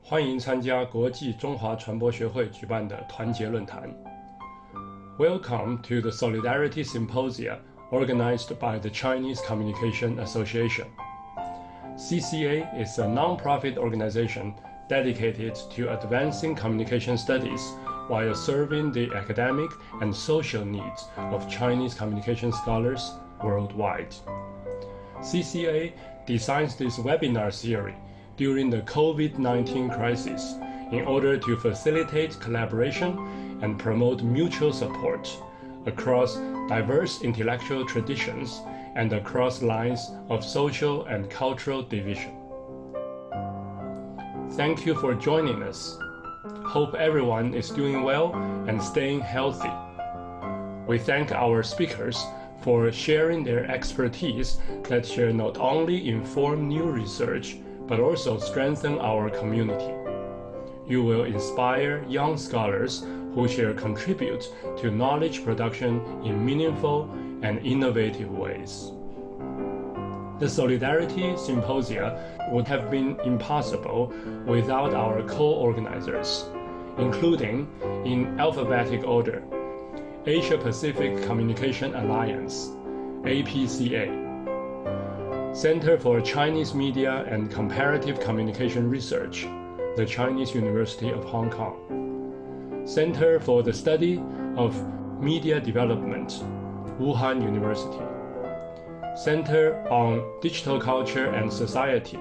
欢迎参加国际中华传播学会举办的团结论坛。Welcome to the Solidarity Symposia organized by the Chinese Communication Association. CCA is a non-profit organization dedicated to advancing communication studies while serving the academic and social needs of Chinese communication scholars worldwide. CCA designs this webinar series during the COVID-19 crisis in order to facilitate collaboration and promote mutual support across diverse intellectual traditions and across lines of social and cultural division. Thank you for joining us. Hope everyone is doing well and staying healthy. We thank our speakers for sharing their expertise that shall not only inform new research but also strengthen our community. You will inspire young scholars who shall contribute to knowledge production in meaningful and innovative ways. The Solidarity Symposia would have been impossible without our co-organizers, including, in alphabetic order, Asia-Pacific Communication Alliance, APCA, Center for Chinese Media and Comparative Communication Research, the Chinese University of Hong Kong, Center for the Study of Media Development, Wuhan University, Center on Digital Culture and Society,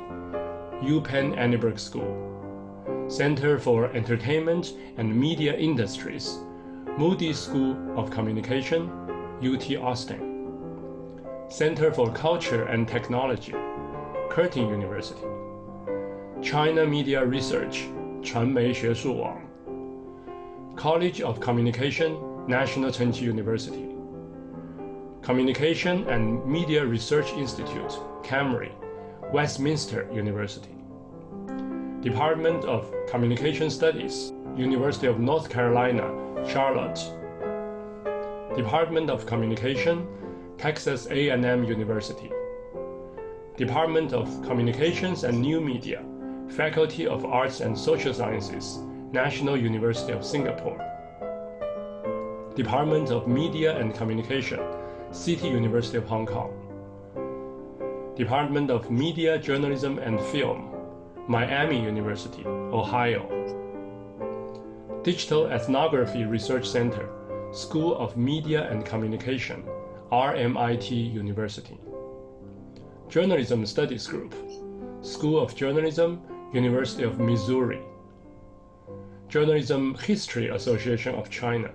UPenn Annenberg School, Center for Entertainment and Media Industries, Moody School of Communication, UT Austin, Center for Culture and Technology, Curtin University, China Media Research, 传媒学术网, College of Communication, National Tsinghua University, Communication and Media Research Institute, Camry, Westminster University, Department of Communication Studies, University of North Carolina, Charlotte, Department of Communication, Texas A&M University, Department of Communications and New Media, Faculty of Arts and Social Sciences, National University of Singapore, Department of Media and Communication, City University of Hong Kong, Department of Media, Journalism and Film, Miami University, Ohio, Digital Ethnography Research Center, School of Media and Communication, RMIT University, Journalism Studies Group, School of Journalism, University of Missouri, Journalism History Association of China,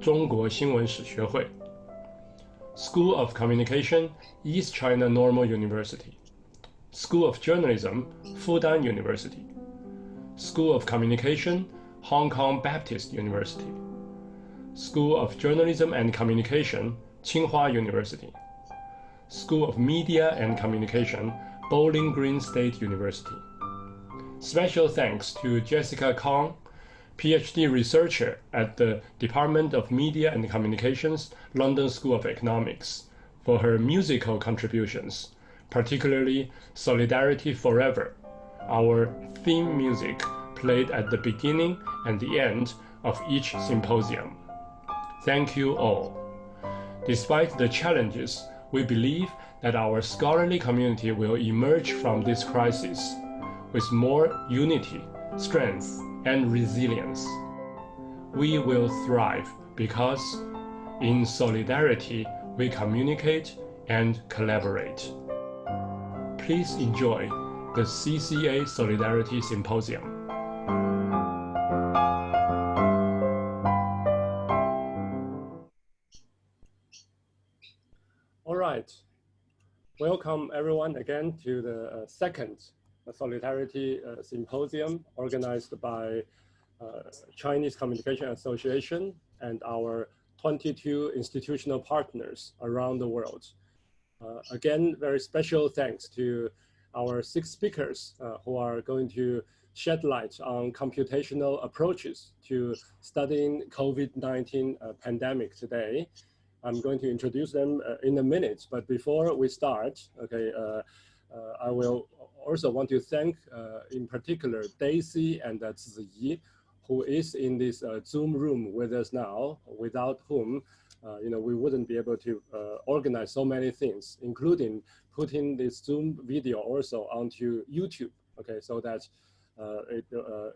中国新闻史学会, School of Communication, East China Normal University, School of Journalism, Fudan University, School of Communication, Hong Kong Baptist University, School of Journalism and Communication, Tsinghua University, School of Media and Communication, Bowling Green State University. Special thanks to Jessica Kong, PhD researcher at the Department of Media and Communications, London School of Economics, for her musical contributions, particularly Solidarity Forever, our theme music played at the beginning and the end of each symposium. Thank you all. Despite the challenges, we believe that our scholarly community will emerge from this crisis with more unity, strength, and resilience. We will thrive because in solidarity we communicate and collaborate. Please enjoy the CCA Solidarity Symposium. All right. Welcome everyone again to the second Solidarity Symposium organized by Chinese Communication Association and our 22 institutional partners around the world. Again, very special thanks to our 6 speakers who are going to shed light on computational approaches to studying COVID-19 pandemic today. I'm going to introduce them in a minute, but before we start, okay, I will also want to thank, in particular, Daisy and Ziyi, who is in this Zoom room with us now, without whom we wouldn't be able to organize so many things, including putting this Zoom video also onto YouTube, okay, so that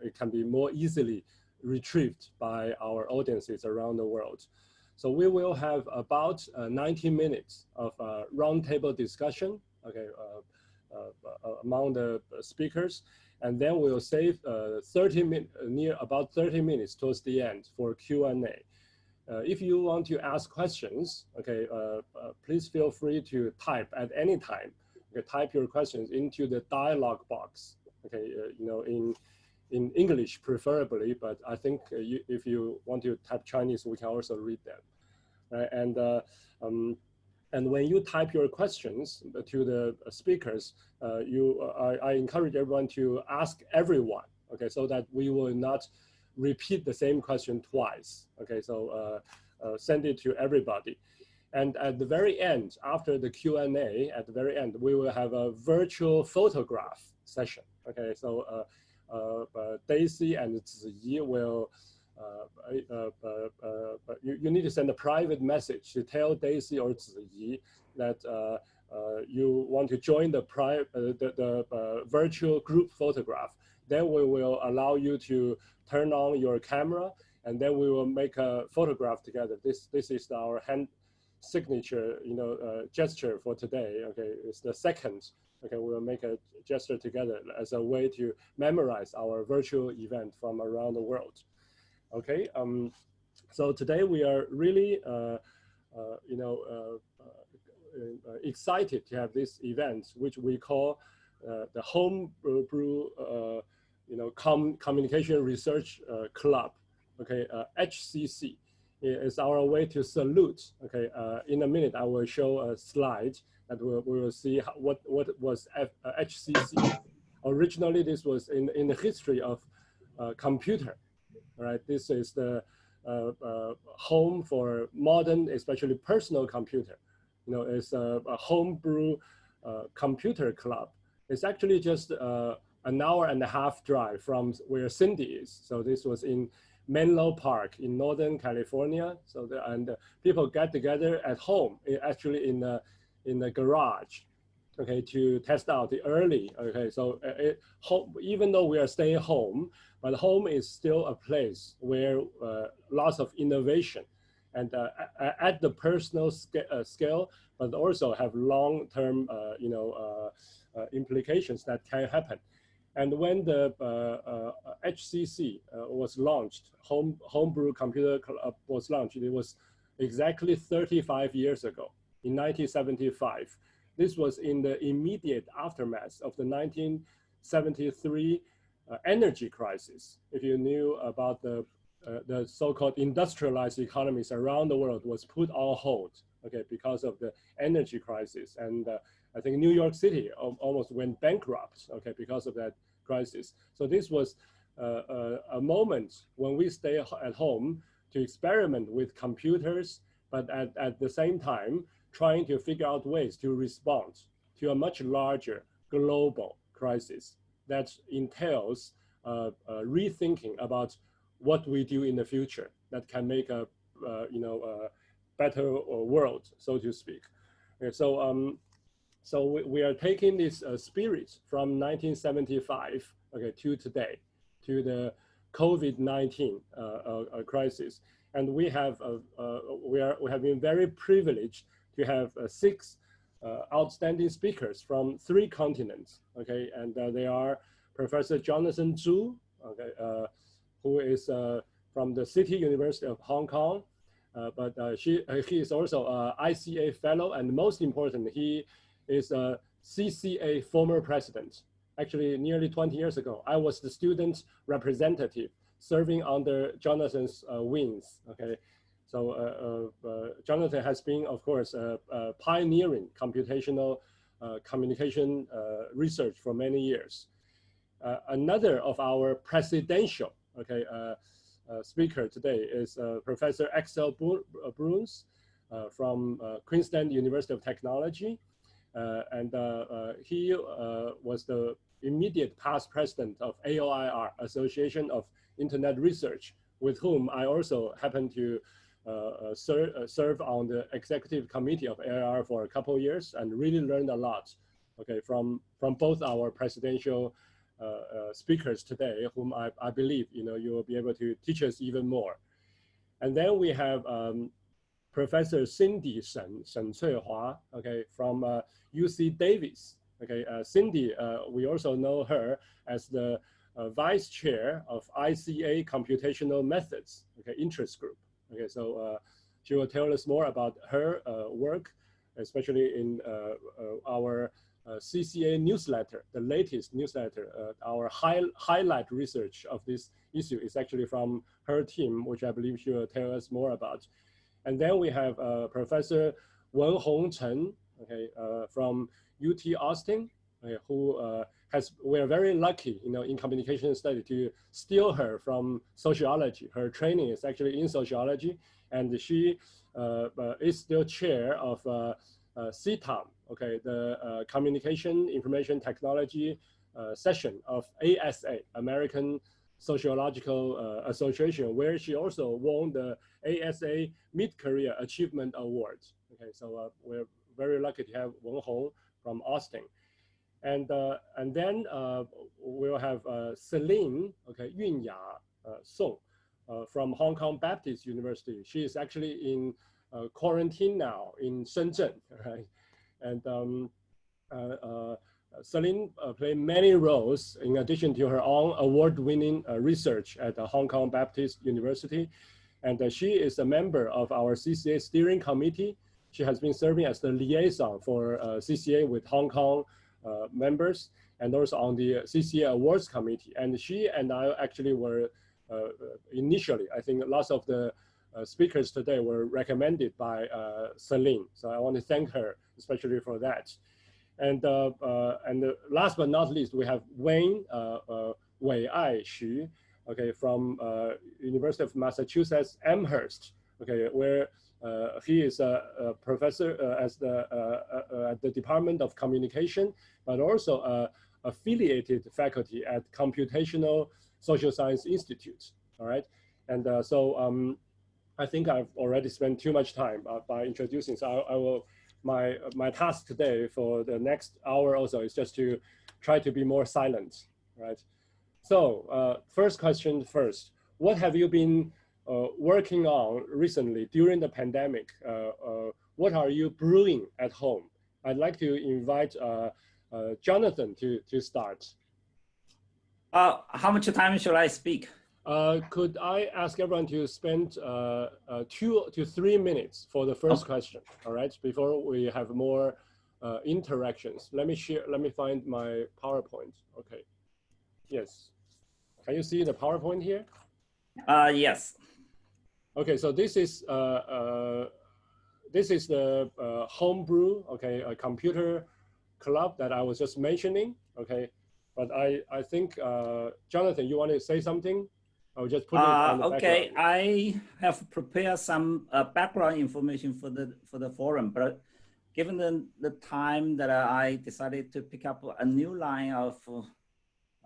it can be more easily retrieved by our audiences around the world. So we will have about 90 minutes of roundtable discussion, okay, among the speakers, and then we'll save about 30 minutes towards the end for Q&A. If you want to ask questions, okay, please feel free to type at any time. Okay, type your questions into the dialog box. Okay, in English preferably, but I think if you want to type Chinese, we can also read them. Right? And when you type your questions to the speakers, I encourage everyone to ask everyone. Okay, so that we will not repeat the same question twice. Okay, so send it to everybody. And at the very end, after the Q&A, at the very end, we will have a virtual photograph session. Okay, so Daisy and Ziyi will, you need to send a private message to tell Daisy or Ziyi that you want to join the virtual group photograph. Then we will allow you to turn on your camera, and then we will make a photograph together. This is our hand signature, gesture for today. Okay, it's the second. Okay, we will make a gesture together as a way to memorize our virtual event from around the world. Okay, so today we are really, excited to have this event, which we call the Homebrew Communication Research Club. Okay, HCC is our way to salute. Okay, in a minute I will show a slide that we will see what was HCC. Originally, this was in the history of computer. Right, this is the home for modern, especially personal computer. It's a homebrew computer club. It's actually just an hour and a half drive from where Cindy is. So this was in Menlo Park in Northern California. So people get together at home, actually in the garage, okay, to test out the early. Okay, so even though we are staying home, but home is still a place where lots of innovation and at the personal scale, but also have long-term, implications that can happen. And when the HCC was launched, Homebrew Computer Club was launched, it was exactly 35 years ago, in 1975. This was in the immediate aftermath of the 1973 energy crisis. If you knew about the so-called industrialized economies around the world was put on hold, okay, because of the energy crisis. And I think New York City almost went bankrupt, okay, because of that crisis. So this was a moment when we stay at home to experiment with computers, but at the same time, trying to figure out ways to respond to a much larger global crisis that entails rethinking about what we do in the future that can make a better world, so to speak. Okay, so we are taking this spirit from 1975, okay, to today, to the COVID-19 crisis, and we have been very privileged to have 6 outstanding speakers from 3 continents. Okay, and they are Professor Jonathan Zhu, okay, who is from the City University of Hong Kong, but he is also an ICA fellow, and most important, he is a CCA former president. Actually, nearly 20 years ago, I was the student representative serving under Jonathan's wings. Okay, so Jonathan has been, of course, pioneering computational communication research for many years. Another of our presidential, okay, speaker today is Professor Axel Bruns from Queensland University of Technology. He was the immediate past president of AOIR, Association of Internet Research, with whom I also happen to serve on the executive committee of AOIR for a couple of years, and really learned a lot, okay, from both our presidential speakers today, whom I believe you will be able to teach us even more. And then we have Professor Cindy Shen Cuihua, okay, from UC Davis. Okay, Cindy, we also know her as the vice chair of ICA Computational Methods, okay, interest group. Okay, so she will tell us more about her work, especially in our CCA newsletter, the latest newsletter. Our highlight research of this issue is actually from her team, which I believe she will tell us more about. And then we have Professor Wenhong Chen, okay, from UT Austin, okay, who we're very lucky, in communication study to steal her from sociology. Her training is actually in sociology, and she is still chair of CTOM, okay, the Communication Information Technology session of ASA, American Sociological Association, where she also won the ASA Mid-Career Achievement Award. Okay, so we're very lucky to have Wenhong from Austin. And then we'll have Celine, okay, Yunya Song from Hong Kong Baptist University. She is actually in quarantine now in Shenzhen, right? And Celine played many roles in addition to her own award-winning research at the Hong Kong Baptist University. And she is a member of our CCA steering committee. She has been serving as the liaison for CCA with Hong Kong members, and also on the CCA Awards Committee. And she and I actually were initially, I think lots of the speakers today were recommended by Celine. So I want to thank her, especially for that. And last but not least, we have Wayne Wei-Ai Xu, okay, from University of Massachusetts Amherst, okay, where he is a professor at the Department of Communication, but also affiliated faculty at Computational Social Science Institute, all right? And so I think I've already spent too much time by introducing, so I will, my task today for the next hour also is just to try to be more silent, right? So first question first, what have you been working on recently during the pandemic? What are you brewing at home? I'd like to invite Jonathan to start. How much time should I speak? Could I ask everyone to spend 2 to 3 minutes for the first question, all right? Before we have more interactions. Let me find my PowerPoint, okay. Yes, can you see the PowerPoint here? Yes. Okay, so this is the Homebrew, okay, a computer club that I was just mentioning, okay. But I think, Jonathan, you want to say something? I'll just put it on the okay, background. I have prepared some background information for the forum, but given the time that I decided to pick up a new line of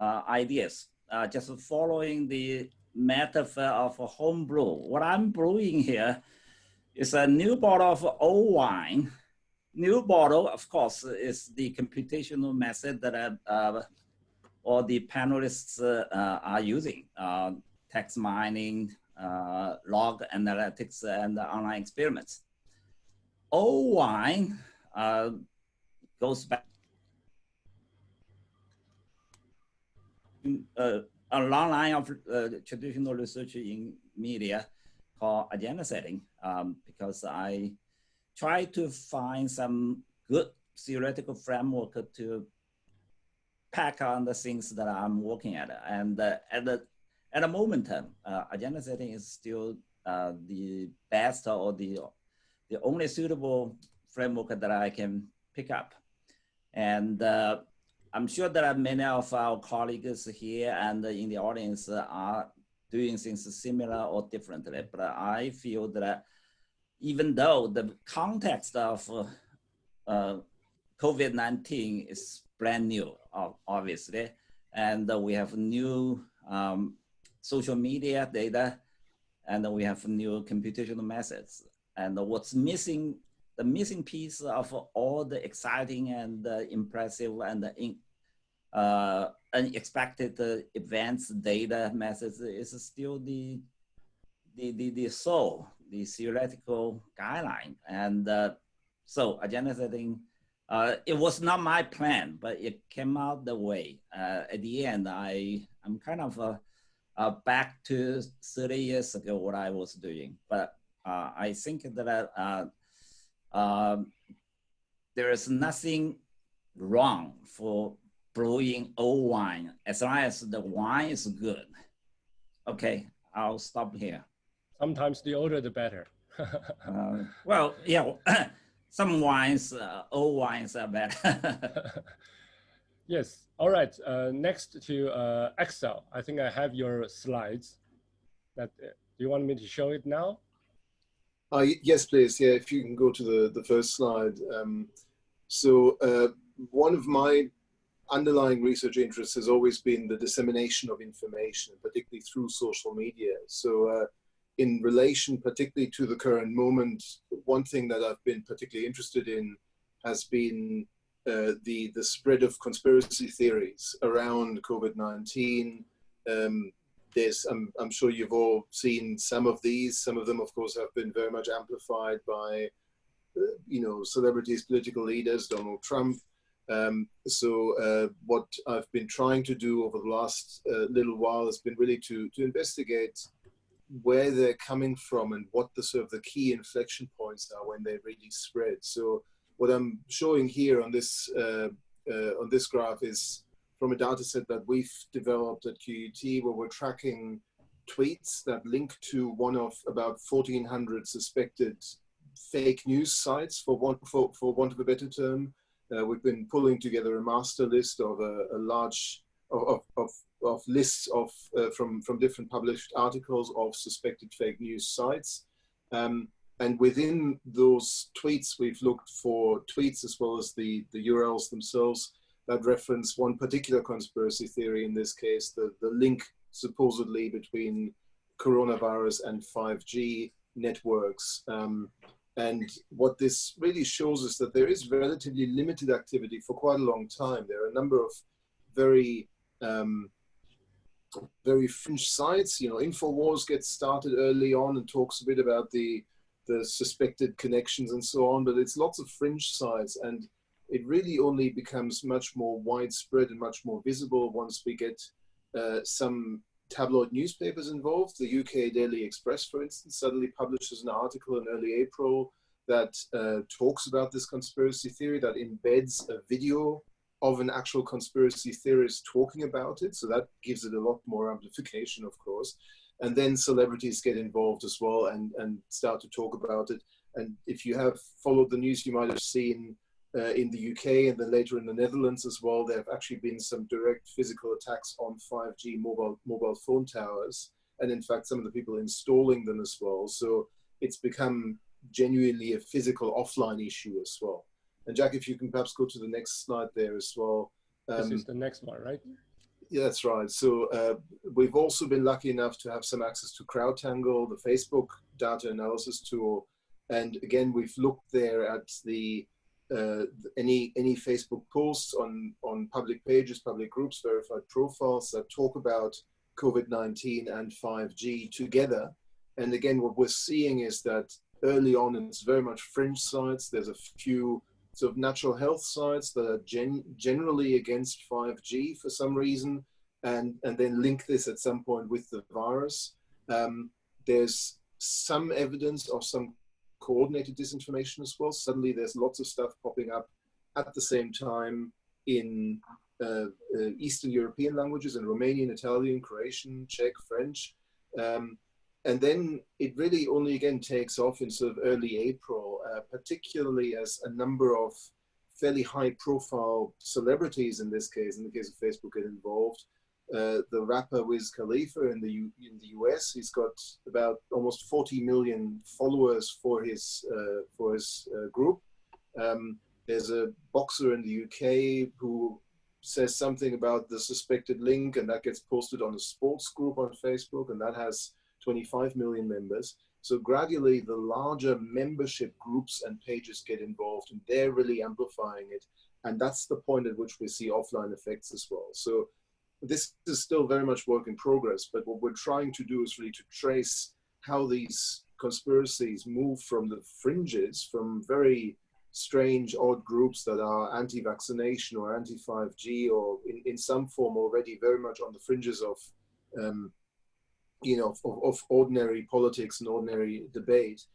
ideas, just following the metaphor of homebrew. What I'm brewing here is a new bottle of old wine. New bottle, of course, is the computational method that all the panelists are using. Text mining, log analytics, and online experiments. Old wine goes back a long line of traditional research in media called agenda setting, because I try to find some good theoretical framework to pack on the things that I'm working at. And at the moment, agenda setting is still the best or the only suitable framework that I can pick up. And I'm sure that many of our colleagues here and in the audience are doing things similar or differently. But I feel that even though the context of COVID-19 is brand new, obviously, and we have new social media data, and we have new computational methods. And what's missing, the missing piece of all the exciting and impressive and unexpected events, data methods is still the soul, the theoretical guideline. And so agenda setting, it was not my plan, but it came out the way. At the end, I'm kind of back to 30 years ago what I was doing. But I think that there is nothing wrong for brewing old wine as long as the wine is good. Okay, I'll stop here. Sometimes the older the better. Well, yeah, some wines, old wines are better. Yes. All right. Next to Excel, I think I have your slides. Do you want me to show it now? Yes, please. Yeah, if you can go to the first slide. One of my underlying research interests has always been the dissemination of information, particularly through social media. So in relation particularly to the current moment, one thing that I've been particularly interested in has been the spread of conspiracy theories around COVID-19. I'm sure you've all seen some of these. Some of them, of course, have been very much amplified by, celebrities, political leaders, Donald Trump. What I've been trying to do over the last little while has been really to investigate where they're coming from and what the sort of the key inflection points are when they really spread. So what I'm showing here on this graph is from a data set that we've developed at QUT, where we're tracking tweets that link to one of about 1,400 suspected fake news sites, for want of a better term. We've been pulling together a master list of a large of lists of from different published articles of suspected fake news sites. And within those tweets, we've looked for tweets as well as the URLs themselves that reference one particular conspiracy theory, in this case, the link supposedly between coronavirus and 5G networks. And what this really shows is that there is relatively limited activity for quite a long time. There are a number of very fringe sites. InfoWars gets started early on and talks a bit about the suspected connections and so on, but it's lots of fringe sites, and it really only becomes much more widespread and much more visible once we get some tabloid newspapers involved. The UK Daily Express, for instance, suddenly publishes an article in early April that talks about this conspiracy theory, that embeds a video of an actual conspiracy theorist talking about it. So that gives it a lot more amplification, of course. And then celebrities get involved as well and start to talk about it. And if you have followed the news, you might have seen in the UK and then later in the Netherlands as well, there have actually been some direct physical attacks on 5G mobile phone towers. And in fact, some of the people installing them as well. So it's become genuinely a physical offline issue as well. And Jack, if you can perhaps go to the next slide there as well. This is the next one, right? Yeah, that's right. So we've also been lucky enough to have some access to CrowdTangle, the Facebook data analysis tool. And again, we've looked there at the any Facebook posts on public pages, public groups, verified profiles that talk about COVID-19 and 5G together. And again, what we're seeing is that early on, it's very much fringe sites. There's a few sort of natural health sites that are generally against 5G for some reason, and then link this at some point with the virus. There's some evidence of some coordinated disinformation as well. Suddenly there's lots of stuff popping up at the same time in Eastern European languages, in Romanian, Italian, Croatian, Czech, French. And then it really only again takes off in sort of early April, particularly as a number of fairly high profile celebrities, in this case, in the case of Facebook, get involved. The rapper Wiz Khalifa in the US, he's got about almost 40 million followers for his group. There's a boxer in the UK who says something about the suspected link, and that gets posted on a sports group on Facebook, and that has 25 million members. So gradually the larger membership groups and pages get involved, and they're really amplifying it. And that's the point at which we see offline effects as well. So this is still very much work in progress, but what we're trying to do is really to trace how these conspiracies move from the fringes, from very strange, odd groups that are anti-vaccination or anti-5G, or in some form already very much on the fringes of, of ordinary politics and ordinary debate,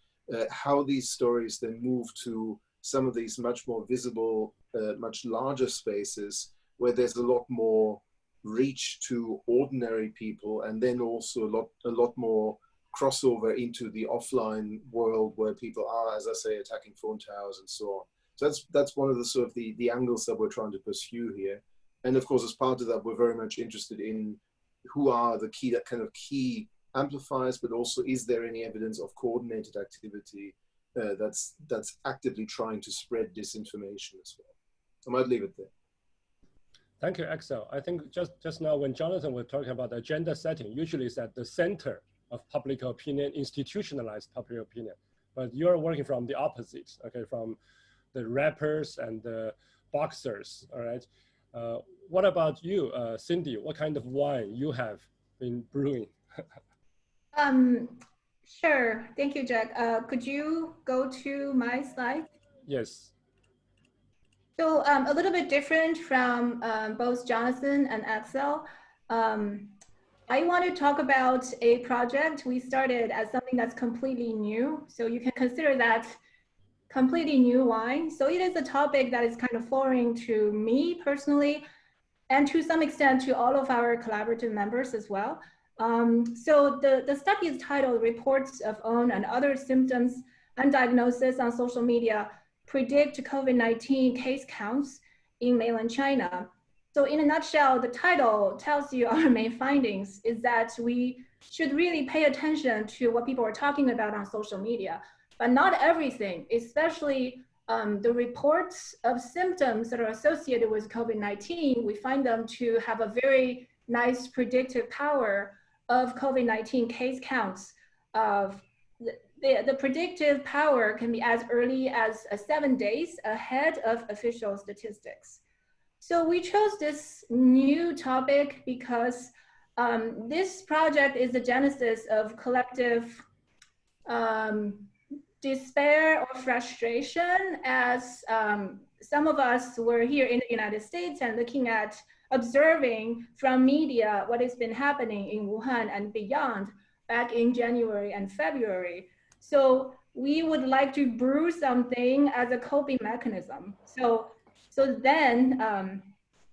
how these stories then move to some of these much more visible, much larger spaces where there's a lot more reach to ordinary people, and then also a lot more crossover into the offline world where people are, as I say, attacking phone towers and so on. So that's one of the sort of the angles that we're trying to pursue here. And of course, as part of that, we're very much interested in who are the key amplifiers, but also is there any evidence of coordinated activity that's actively trying to spread disinformation as well. I might leave it there. Thank you, Axel. I think just now when Jonathan was talking about agenda setting, usually it's at the center of public opinion, institutionalized public opinion. But you're working from the opposite, okay, from the rappers and the boxers, all right? What about you, Cindy? What kind of wine you have been brewing? Sure, thank you, Jack. Could you go to my slide? Yes. So a little bit different from both Jonathan and Axel. I want to talk about a project we started as something that's completely new. So you can consider that completely new wine. So it is a topic that is kind of foreign to me personally, and to some extent to all of our collaborative members as well. So the study is titled Reports of Own and Other Symptoms and Diagnosis on Social Media Predict COVID-19 Case Counts in Mainland China. So in a nutshell, the title tells you our main findings is that we should really pay attention to what people are talking about on social media, but not everything, especially the reports of symptoms that are associated with COVID-19. We find them to have a very nice predictive power of COVID-19 case counts. The predictive power can be as early as 7 days ahead of official statistics. So we chose this new topic because this project is the genesis of collective despair or frustration, as some of us were here in the United States and looking at observing from media what has been happening in Wuhan and beyond back in January and February. So we would like to brew something as a coping mechanism. So then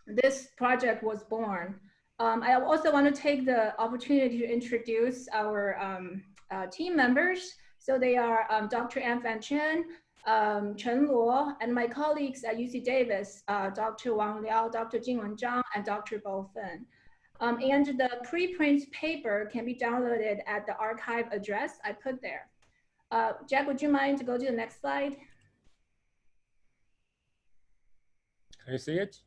this project was born. I also want to take the opportunity to introduce our team members. So they are Dr. Anfan Chen, Chen Luo, and my colleagues at UC Davis, Dr. Wang Liao, Dr. Jingwen Zhang, and Dr. Bo Fen. And the preprint paper can be downloaded at the archive address I put there. Jack, would you mind to go to the next slide? Can you see it?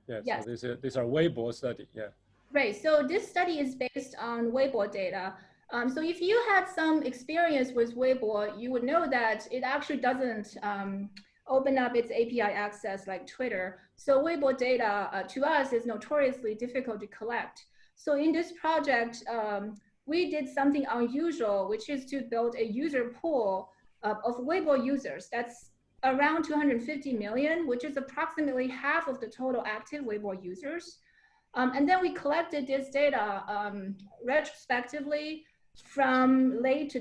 Yes. Yes. So these are Weibo study, yeah. Right, so this study is based on Weibo data. So if you had some experience with Weibo, you would know that it actually doesn't open up its API access like Twitter. So Weibo data to us is notoriously difficult to collect. So in this project, we did something unusual, which is to build a user pool of Weibo users. That's around 250 million, which is approximately half of the total active Weibo users. And then we collected this data retrospectively from late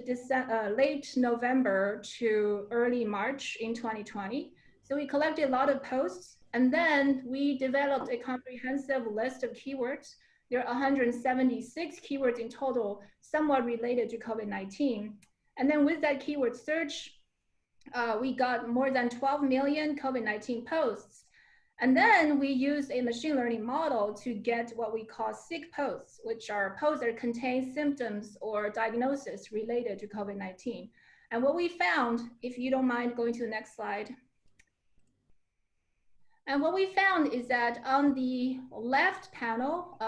November to early March in 2020. So we collected a lot of posts, and then we developed a comprehensive list of keywords. There are 176 keywords in total, somewhat related to COVID-19. And then with that keyword search, we got more than 12 million COVID-19 posts. And then we used a machine learning model to get what we call sick posts, which are posts that contain symptoms or diagnosis related to COVID-19. And what we found, if you don't mind going to the next slide, And what we found is that on the left panel,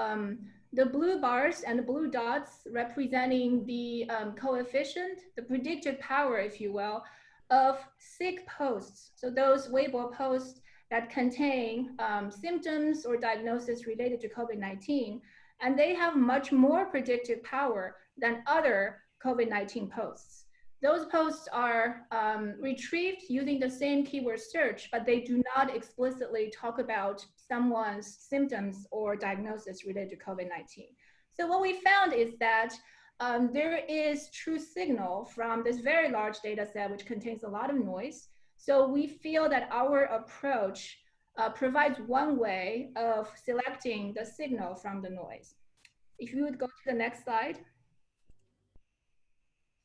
the blue bars and the blue dots representing the coefficient, the predictive power, if you will, of sick posts. So those Weibo posts that contain symptoms or diagnosis related to COVID-19, and they have much more predictive power than other COVID-19 posts. Those posts are retrieved using the same keyword search, but they do not explicitly talk about someone's symptoms or diagnosis related to COVID-19. So what we found is that there is true signal from this very large data set, which contains a lot of noise. So we feel that our approach provides one way of selecting the signal from the noise. If you would go to the next slide.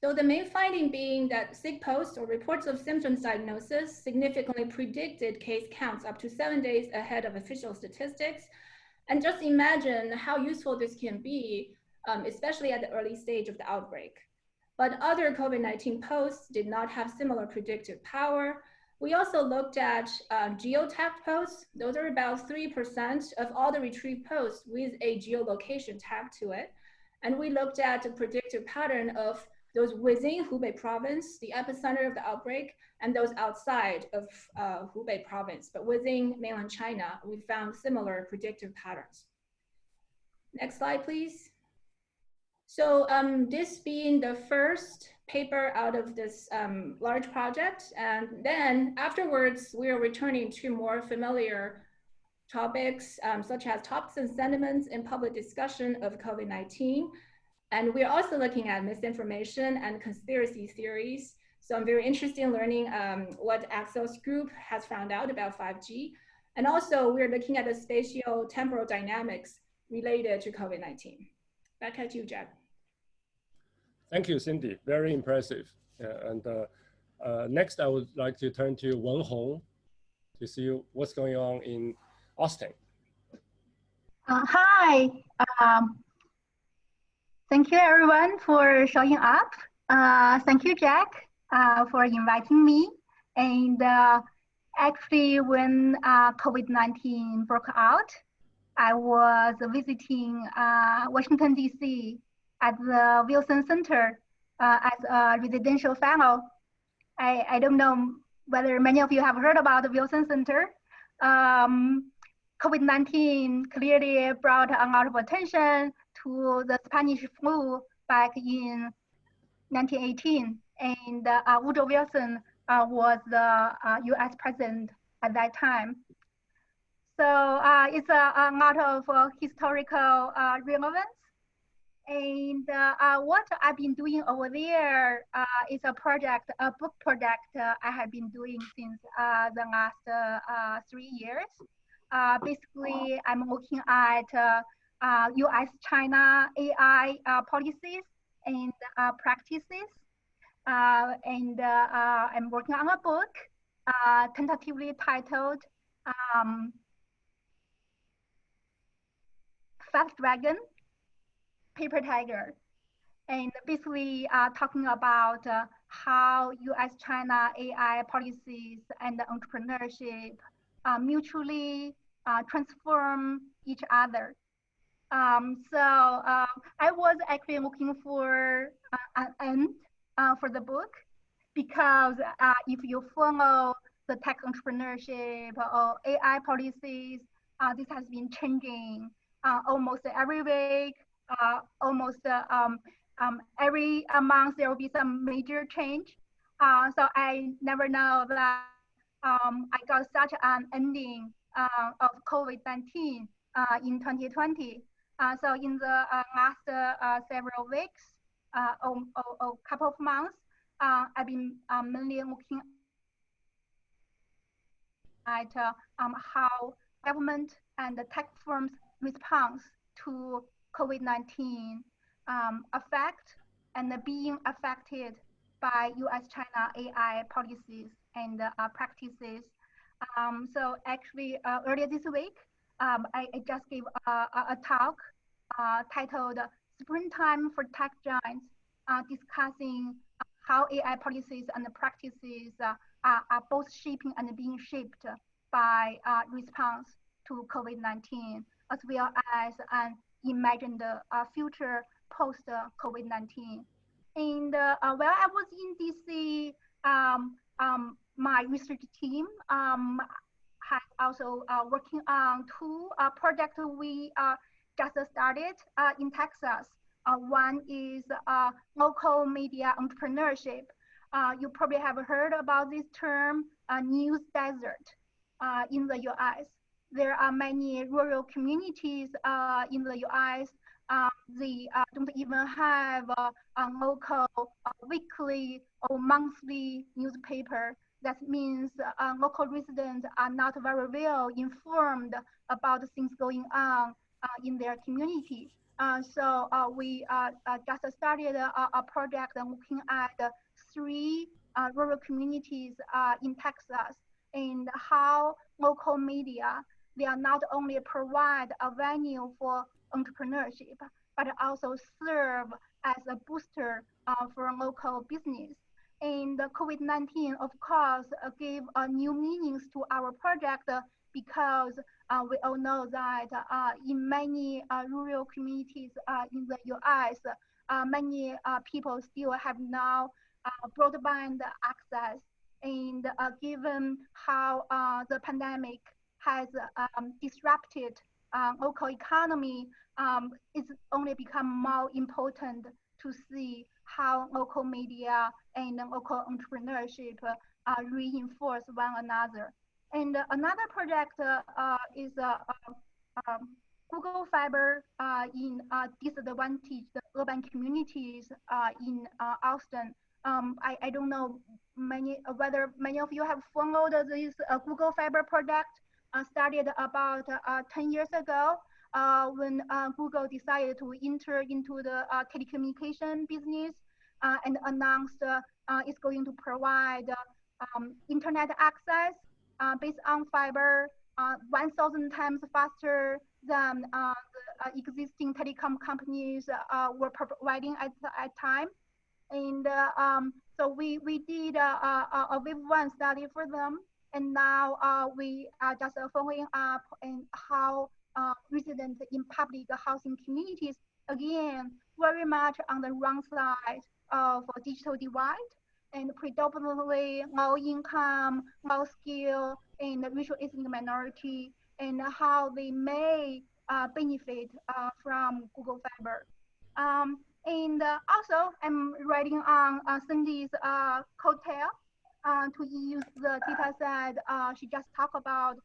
So the main finding being that sick posts or reports of symptoms diagnosis significantly predicted case counts up to 7 days ahead of official statistics. And just imagine how useful this can be, especially at the early stage of the outbreak. But other COVID-19 posts did not have similar predictive power. We also looked at geotagged posts. Those are about 3% of all the retrieved posts with a geolocation tag to it. And we looked at the predictive pattern of those within Hubei province, the epicenter of the outbreak, and those outside of Hubei province. But within mainland China, we found similar predictive patterns. Next slide, please. So this being the first paper out of this large project, and then afterwards, we are returning to more familiar topics, such as topics and sentiments in public discussion of COVID-19. And we're also looking at misinformation and conspiracy theories. So I'm very interested in learning what Axel's group has found out about 5G. And also we're looking at the spatio-temporal dynamics related to COVID-19. Back at you, Jack. Thank you, Cindy. Very impressive. Next, I would like to turn to Wenhong to see what's going on in Austin. Hi. Thank you, everyone, for showing up. Thank you, Jack, for inviting me. And actually, when COVID-19 broke out, I was visiting Washington, D.C. at the Wilson Center as a residential fellow. I don't know whether many of you have heard about the Wilson Center. COVID-19 clearly brought a lot of attention to the Spanish flu back in 1918. And Woodrow Wilson was the US president at that time. So it's a lot of historical relevance. And what I've been doing over there is a project, a book project I have been doing since the last 3 years. Basically, I'm looking at US-China AI policies and practices. And I'm working on a book tentatively titled Fast Dragon, Paper Tiger, and basically talking about how US-China AI policies and entrepreneurship mutually transform each other. So I was actually looking for an end for the book, because if you follow the tech entrepreneurship or AI policies, this has been changing almost every week, almost every month there will be some major change. So I never know that I got such an ending of COVID-19 in 2020. So in the last several weeks, or couple of months, I've been mainly looking at how government and the tech firms' response to COVID-19 affect and being affected by US-China AI policies and practices. So actually, earlier this week, I just gave a talk titled Springtime for Tech Giants, discussing how AI policies and practices are both shaping and being shaped by response to COVID-19, as well as an imagined future post-COVID-19. And while I was in DC, my research team has also working on two projects we just started in Texas. One is local media entrepreneurship. You probably have heard about this term, news desert, in the US. There are many rural communities in the US. They don't even have a local weekly or monthly newspaper. That means local residents are not very well informed about things going on in their community. So we just started a project looking at 3 rural communities in Texas, and how local media, they are not only provide a venue for entrepreneurship, but also serve as a booster for local business. And COVID-19, of course, gave new meanings to our project because we all know that in many rural communities in the US, many people still have now broadband access. And given how the pandemic has disrupted local economy, it's only become more important to see how local media and local entrepreneurship reinforce one another. And another project is Google Fiber in disadvantaged urban communities in Austin. I don't know whether many of you have followed this Google Fiber project. Started about 10 years ago when Google decided to enter into the telecommunication business and announced it's going to provide internet access based on fiber 1,000 times faster than the existing telecom companies were providing at time. And so we did a wave 1 study for them. And now we are just following up on how residents in public housing communities, again, very much on the wrong side of a digital divide, and predominantly low income, low skill, and racial ethnic minority, and how they may benefit from Google Fiber. And also, I'm writing on Cindy's coattail to use the data set she just talked about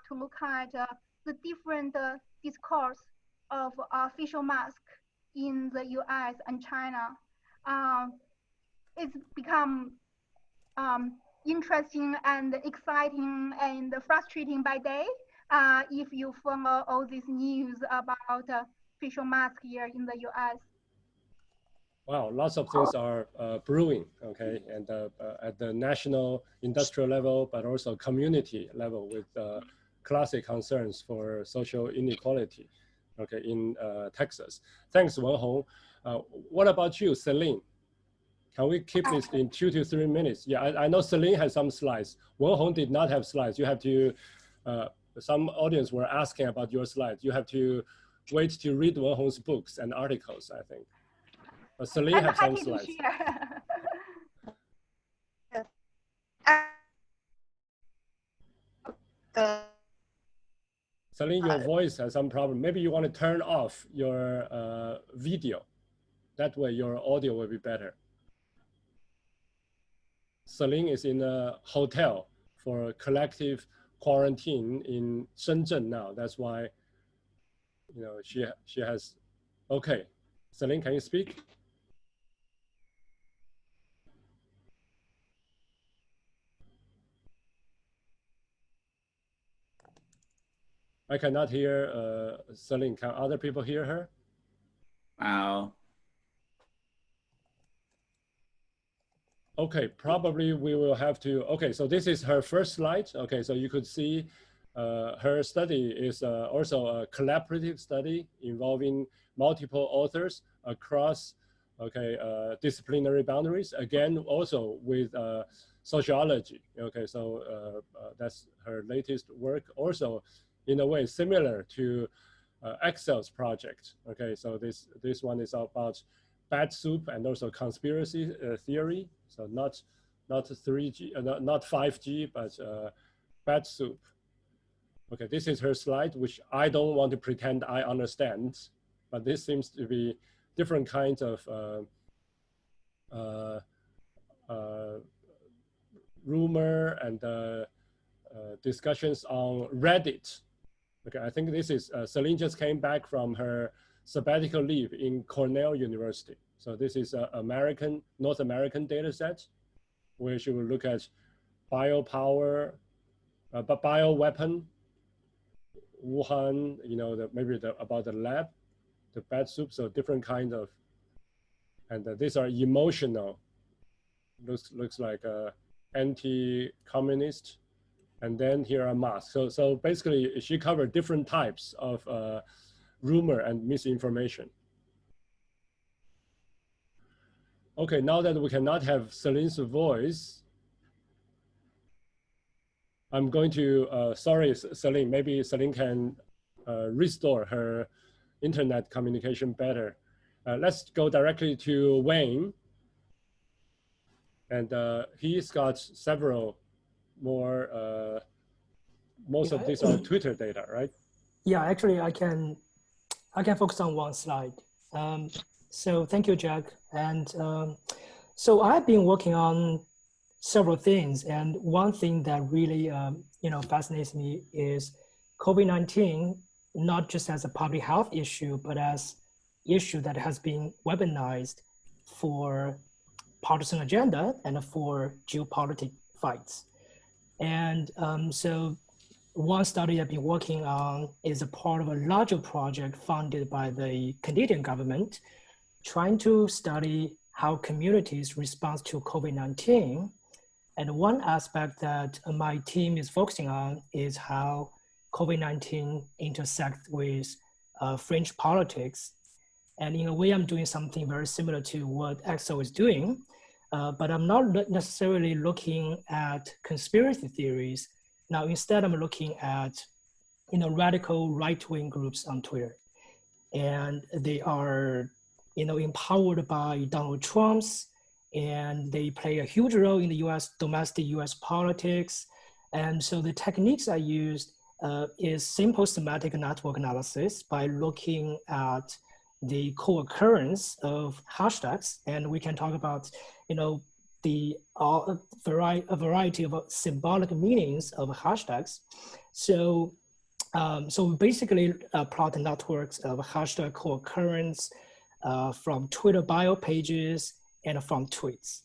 to look at the different discourse of facial mask in the US and China. It's become interesting and exciting and frustrating by day if you follow all this news about facial mask here in the US. Wow, lots of things are brewing, okay, and at the national industrial level, but also community level with classic concerns for social inequality, okay, in Texas. Thanks, Wenhong. What about you, Celine? Can we keep this in 2 to 3 minutes? Yeah, I know Celine has some slides. Wenhong did not have slides. You have to, some audience were asking about your slides. You have to wait to read Wenhong's books and articles, I think. But Celine has some slides. Celine, your voice has some problem. Maybe you want to turn off your video. That way your audio will be better. Celine is in a hotel for collective quarantine in Shenzhen now. That's why, you know, she has, okay. Celine, can you speak? I cannot hear Celine. Can other people hear her? Wow. Okay, probably we will have to, okay, so this is her first slide. Okay, so you could see her study is also a collaborative study involving multiple authors across okay, disciplinary boundaries, again, also with sociology. Okay, so that's her latest work, also in a way similar to Excel's project. Okay, so this one is about bad soup and also conspiracy theory. So not 3G, not 5G, but bad soup. Okay, this is her slide, which I don't want to pretend I understand, but this seems to be different kinds of rumor and discussions on Reddit. Okay, I think this is, Celine just came back from her sabbatical leave in Cornell University. So this is an North American data set, where she will look at biopower, bioweapon, Wuhan, you know, about the lab, the bad soup, so different kinds of, and these are emotional, looks like anti-communist, and then here are masks. So basically she covered different types of rumor and misinformation. Okay, now that we cannot have Celine's voice, I'm going to, sorry, Celine, maybe Celine can restore her internet communication better. Let's go directly to Wayne. And he's got several more, most of these are Twitter data, right? Yeah, actually I can focus on one slide. So thank you, Jack. And so I've been working on several things, and one thing that really fascinates me is COVID-19, not just as a public health issue, but as issue that has been weaponized for partisan agenda and for geopolitical fights. And so one study I've been working on is a part of a larger project funded by the Canadian government, trying to study how communities respond to COVID-19. And one aspect that my team is focusing on is how COVID-19 intersects with fringe politics. And in a way, I'm doing something very similar to what Excel is doing, but I'm not necessarily looking at conspiracy theories. Now, instead, I'm looking at radical right-wing groups on Twitter. And they are empowered by Donald Trump's, and they play a huge role in the domestic US politics. And so the techniques I used is simple semantic network analysis by looking at the co-occurrence of hashtags. And we can talk about, a variety of symbolic meanings of hashtags. So, so we basically plot the networks of hashtag co-occurrence from Twitter bio pages and from tweets.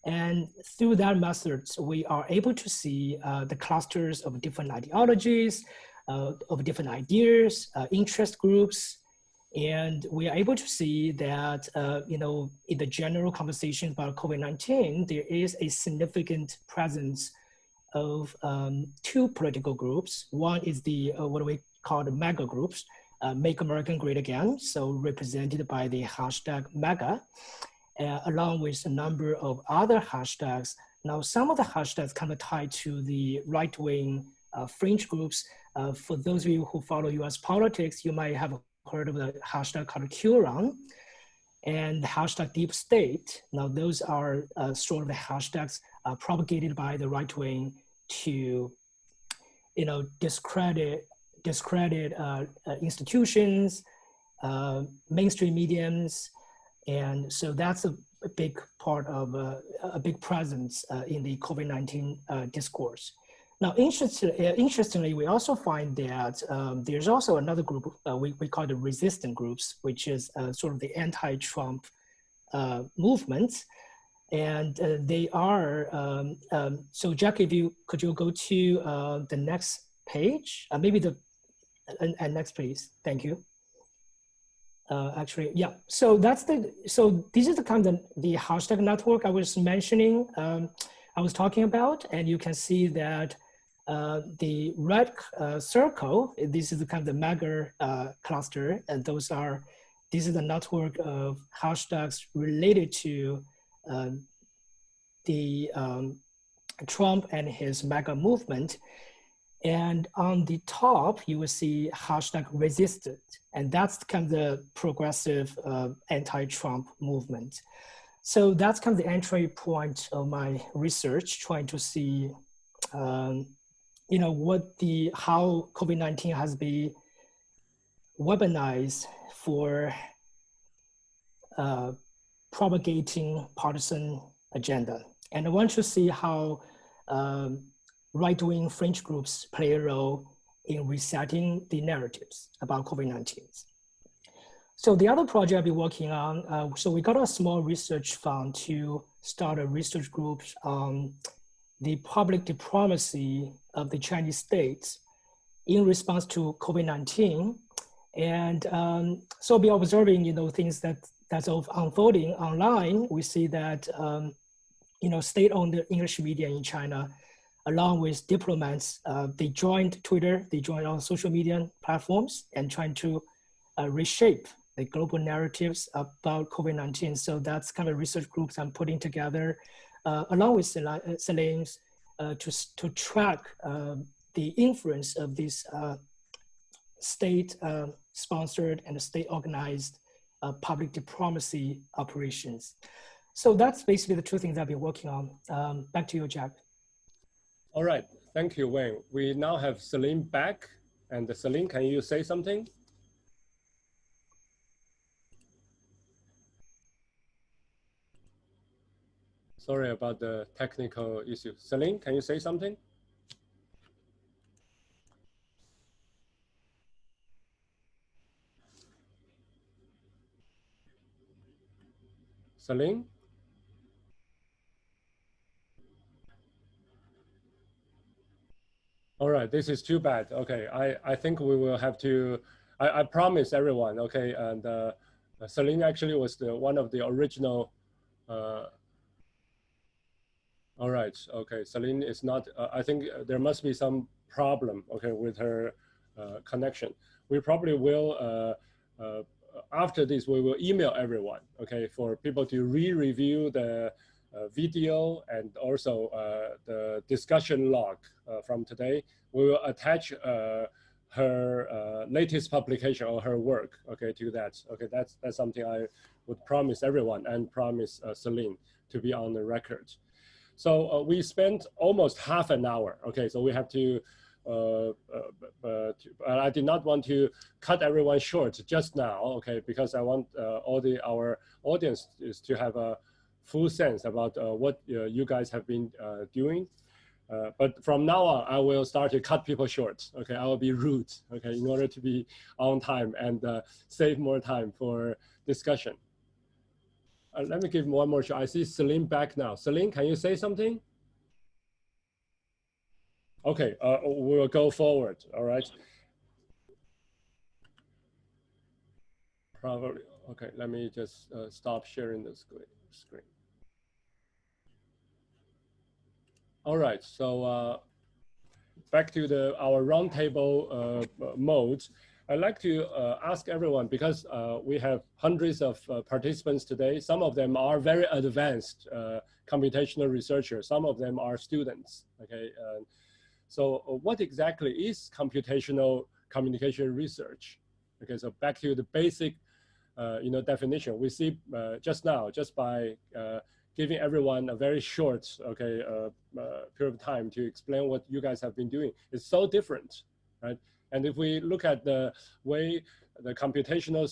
And through that method, we are able to see the clusters of different ideologies, of different ideas, interest groups. And we are able to see that, in the general conversation about COVID-19, there is a significant presence of two political groups. One is the, what we call the MAGA groups, Make America Great Again, so represented by the hashtag MAGA, along with a number of other hashtags. Now, some of the hashtags kind of tied to the right-wing fringe groups. For those of you who follow US politics, you might have heard of the hashtag called QAnon and hashtag deep state. Now, those are sort of the hashtags propagated by the right wing to, discredit institutions, mainstream mediums. And so that's a big part of a big presence in the COVID-19 discourse. Now, interestingly, we also find that there's also another group we call the resistant groups, which is sort of the anti-Trump movement. And they are, so Jack, could you go to the next page? Maybe the next page, thank you. Actually, yeah, so this is the kind of the hashtag network I was mentioning, I was talking about, and you can see that the red circle, this is the kind of the MAGA cluster, and those are this is a network of hashtags related to the Trump and his MAGA movement. And on the top, you will see hashtag resisted. And that's kind of the progressive anti-Trump movement. So that's kind of the entry point of my research, trying to see, you know, how COVID-19 has been weaponized for propagating partisan agenda. And I want to see how right-wing fringe groups play a role in resetting the narratives about COVID-19. So the other project I've been working on, so we got a small research fund to start a research group on the public diplomacy of the Chinese state in response to COVID-19. And so I'll be observing, you know, things that's unfolding online. We see that, you know, state-owned English media in China, along with diplomats, they joined Twitter, they joined all social media platforms and trying to reshape the global narratives about COVID-19. So that's kind of research groups I'm putting together, along with Celine, to track the influence of these state-sponsored and state-organized public diplomacy operations. So that's basically the two things I've been working on. Back to you, Jack. All right, thank you, Wayne. We now have Celine back. And Celine, can you say something? Sorry about the technical issue. Celine, can you say something? Celine? All right, this is too bad. Okay, I think we will have to, I promise everyone, okay, and Celine actually was one of the original, all right, okay, Celine is not, I think there must be some problem, okay, with her connection. We probably will, after this, we will email everyone, okay, for people to re-review the video and also the discussion log from today. We will attach her latest publication or her work, okay, to that. Okay, that's something I would promise everyone and promise Celine to be on the record. So we spent almost half an hour, okay, so we have to, I did not want to cut everyone short just now, okay, because I want our audience is to have a full sense about what you guys have been doing. But from now on, I will start to cut people short. Okay, I will be rude. Okay, in order to be on time and save more time for discussion. Let me give one more shot. I see Celine back now. Celine, can you say something? Okay, we will go forward. All right. Probably. Okay, let me just stop sharing the screen. All right, so back to our roundtable mode. I'd like to ask everyone, because we have hundreds of participants today. Some of them are very advanced computational researchers. Some of them are students, okay? So what exactly is computational communication research? Okay, so back to the basic definition. We see just now, just by giving everyone a very short, okay, period of time to explain what you guys have been doing. It's so different, right? And if we look at the way the computational,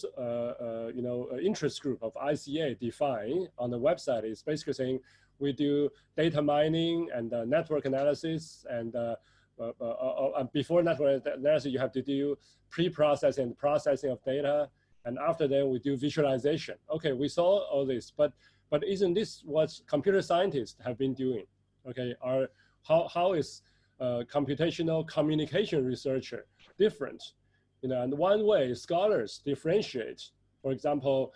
interest group of ICA define on the website, is basically saying we do data mining and network analysis, and before network analysis, you have to do pre-processing and processing of data, and after that we do visualization. Okay, we saw all this, but isn't this what computer scientists have been doing? Okay, how is computational communication researcher different? And one way scholars differentiate, for example,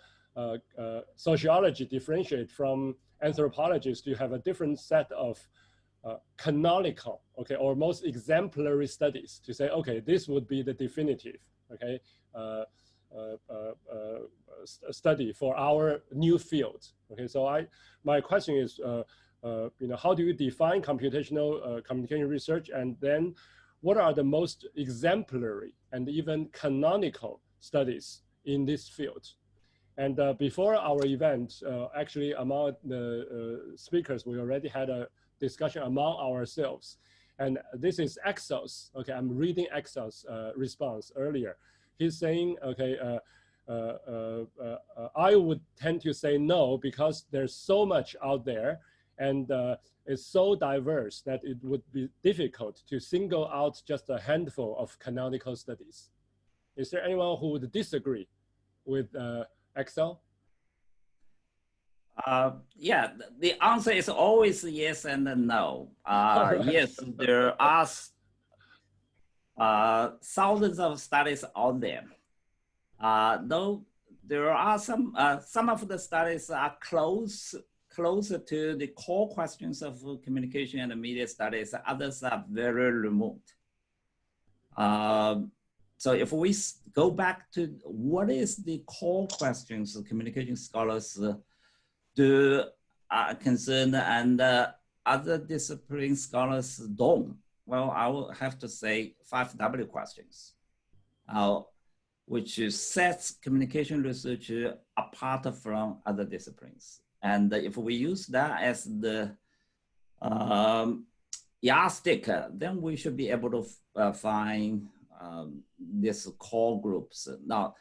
sociology differentiate from anthropologists to have a different set of canonical, okay, or most exemplary studies to say, okay, this would be the definitive, okay, study for our new field. Okay, so my question is, how do you define computational communication research, and then what are the most exemplary and even canonical studies in this field? And before our event, actually among the speakers, we already had a discussion among ourselves. And this is Axel's, okay, I'm reading Axel's response earlier. He's saying, okay, I would tend to say no, because there's so much out there, and it's so diverse that it would be difficult to single out just a handful of canonical studies. Is there anyone who would disagree with Axel? Yeah, the answer is always yes and no. Right. Yes, there are thousands of studies out there. Though there are some of the studies are closer to the core questions of communication and media studies. Others are very remote. So if we go back to what is the core questions of communication scholars do concern and other discipline scholars don't, well, I will have to say 5W questions, which sets communication research apart from other disciplines. And if we use that as the yardstick, then we should be able to find these core groups. Now,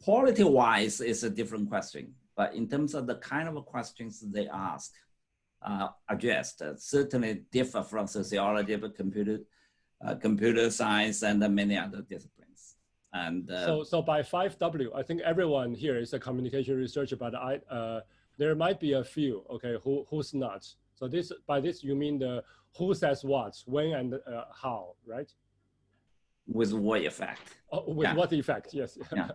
quality-wise is a different question, but in terms of the kind of questions they ask, addressed, certainly differ from sociology, but computer science, and many other disciplines. And so by 5W, I think everyone here is a communication researcher, but there might be a few, okay, who's not. So by this you mean the who says what, when, and how, right? With what effect? Oh, with what effect? Yes. Yeah.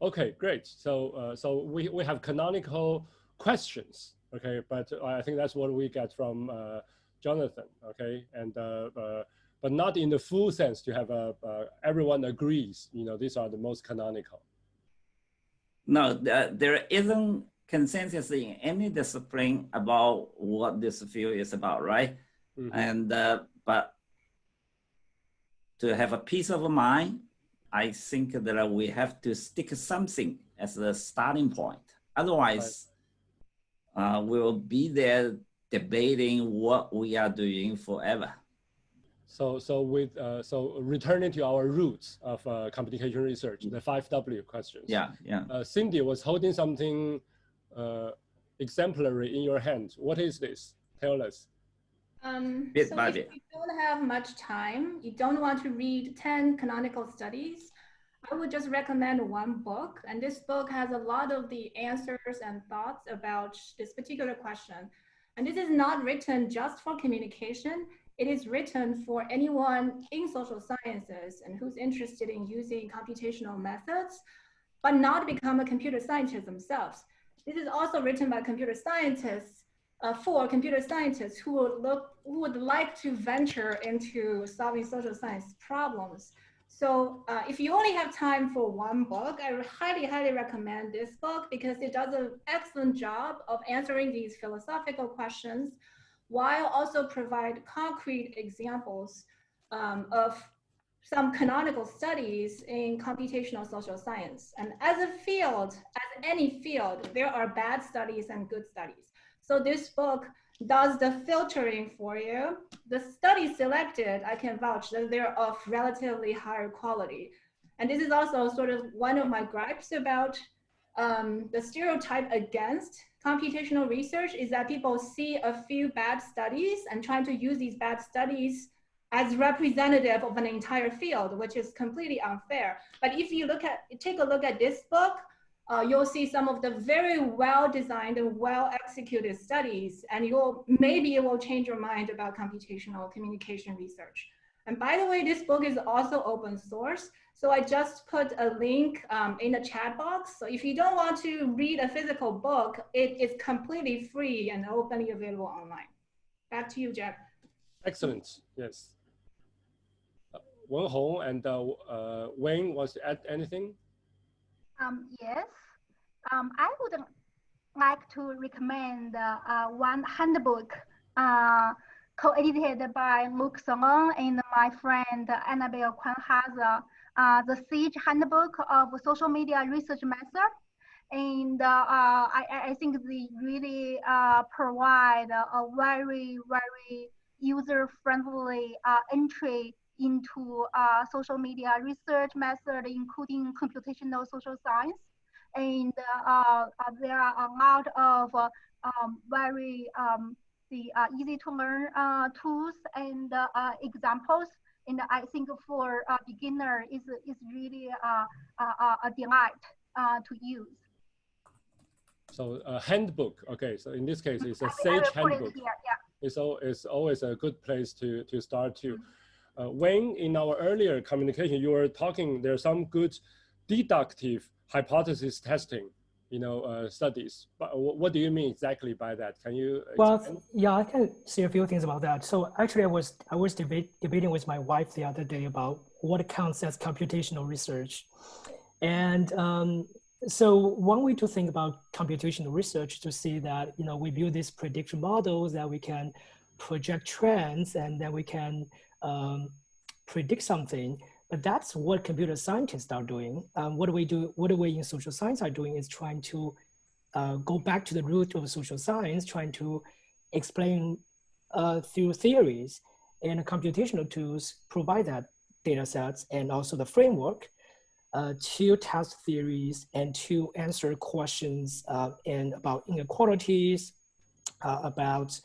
Okay, great. So so we have canonical questions, okay, but I think that's what we get from Jonathan, okay, and but not in the full sense to have everyone agrees, these are the most canonical. No, there isn't consensus in any discipline about what this field is about, right? Mm-hmm. And but to have a peace of mind, I think that we have to stick something as a starting point. Otherwise, right, we will be there debating what we are doing forever. So returning to our roots of communication research, the 5W questions. Yeah. Cindy was holding something exemplary in your hand. What is this? Tell us. So if you don't have much time, you don't want to read 10 canonical studies, I would just recommend one book. And this book has a lot of the answers and thoughts about this particular question. And this is not written just for communication. It is written for anyone in social sciences and who's interested in using computational methods, but not become a computer scientist themselves. This is also written by computer scientists for computer scientists who would like to venture into solving social science problems. So if you only have time for one book, I highly, highly recommend this book because it does an excellent job of answering these philosophical questions while also provide concrete examples of some canonical studies in computational social science. And as a field, as any field, there are bad studies and good studies. So this book does the filtering for you. The studies selected, I can vouch that they're of relatively higher quality. And this is also sort of one of my gripes about the stereotype against computational research is that people see a few bad studies and trying to use these bad studies as representative of an entire field, which is completely unfair. But if you take a look at this book, you'll see some of the very well-designed and well-executed studies, and maybe it will change your mind about computational communication research. And by the way, this book is also open source. So I just put a link in the chat box. So if you don't want to read a physical book, it is completely free and openly available online. Back to you, Jack. Excellent, yes. Wenhong and Wayne wants to add anything? Yes, I would like to recommend one handbook co-edited by Luke Song and my friend Annabelle Kwan-Haza, the SAGE Handbook of Social Media Research Method. And I think they really provide a very, very user-friendly entry into social media research method, including computational social science. And there are a lot of very easy to learn tools and examples. And I think for a beginner is really a delight to use. So a handbook, okay. So in this case, it's a I SAGE will put handbook. it here, yeah. It's always a good place to start to. When in our earlier communication, you were talking, there's some good deductive hypothesis testing, studies. But what do you mean exactly by that? Can you explain? Well, yeah, I can say a few things about that. So actually, I was debating with my wife the other day about what counts as computational research. And so one way to think about computational research to see that, we build these prediction models that we can project trends and then we can predict something. But that's what computer scientists are doing. What we in social science are doing is trying to go back to the root of social science, trying to explain through theories, and computational tools provide that data sets and also the framework to test theories and to answer questions and about inequalities, about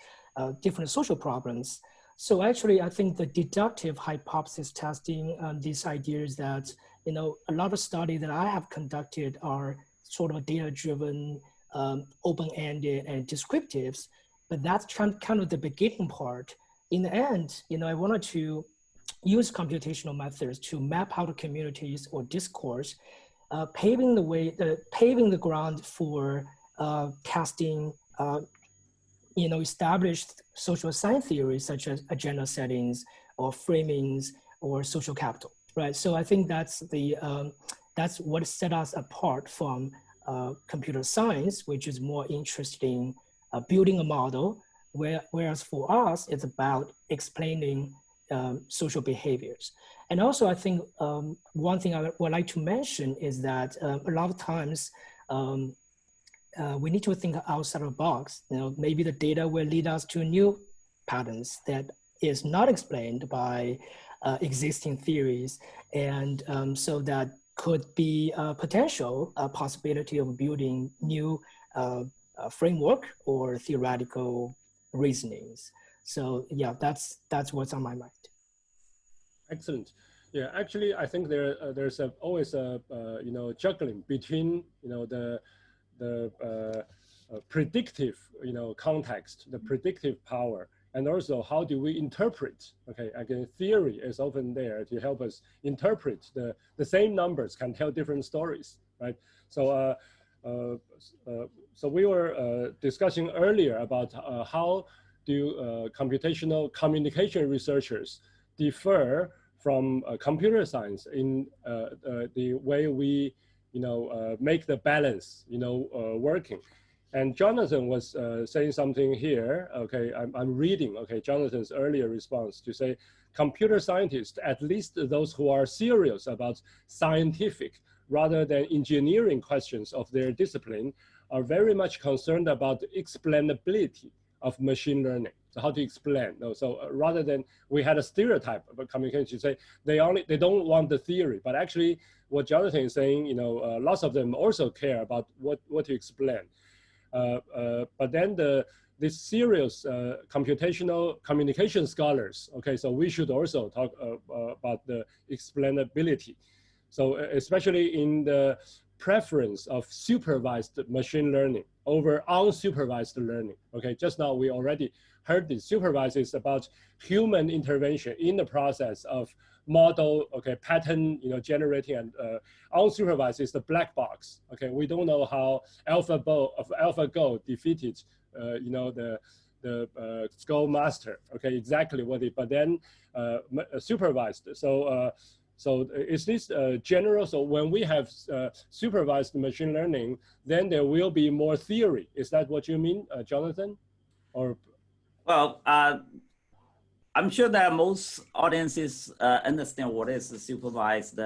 different social problems. So actually, I think the deductive hypothesis testing, these ideas that, a lot of studies that I have conducted are sort of data-driven, open-ended and descriptives, but that's kind of the beginning part. In the end, I wanted to use computational methods to map out communities or discourse, paving the ground for testing established social science theories such as agenda settings or framings or social capital, right? So I think that's what set us apart from computer science, which is more interested in building a model, whereas for us, it's about explaining social behaviors. And also, I think one thing I would like to mention is that a lot of times we need to think outside of the box. Maybe the data will lead us to new patterns that is not explained by existing theories, and so that could be a potential possibility of building new framework or theoretical reasonings. So yeah, that's what's on my mind. Excellent. Yeah, actually, I think there's always a juggling between the predictive context, the predictive power, and also how do we interpret. Okay, again, theory is often there to help us interpret the same numbers can tell different stories, right? So so we were discussing earlier about how do computational communication researchers differ from computer science in the way we make the balance working. And Jonathan was saying something here. Okay, I'm reading Jonathan's earlier response to say computer scientists, at least those who are serious about scientific rather than engineering questions of their discipline, are very much concerned about explainability of machine learning. So how to explain? So rather than, we had a stereotype of communication, say they don't want the theory, but actually what Jonathan is saying, lots of them also care about what to explain. But then this serious computational communication scholars, okay, so we should also talk about the explainability. So especially in the preference of supervised machine learning over unsupervised learning. Okay, just now we already heard this. Supervised is about human intervention in the process of model, pattern, generating, and unsupervised is the black box. Okay, we don't know how AlphaGo defeated, the Skull Master. Okay, exactly what it. But then supervised. So So is this general? So when we have supervised machine learning, then there will be more theory. Is that what you mean, Jonathan? Or well, I'm sure that most audiences understand what is supervised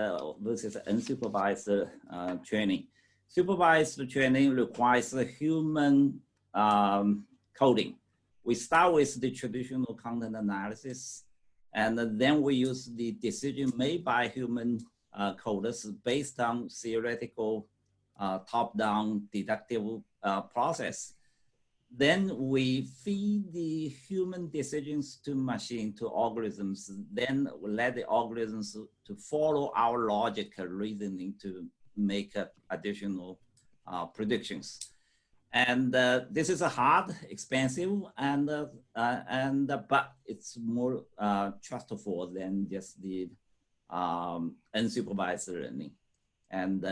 versus unsupervised training. Supervised training requires a human coding. We start with the traditional content analysis, and then we use the decision made by human coders based on theoretical top-down deductive process. Then we feed the human decisions to machine, to algorithms, then we let the algorithms to follow our logical reasoning to make additional predictions. And this is a hard, expensive, but it's more trustful than just the unsupervised learning. And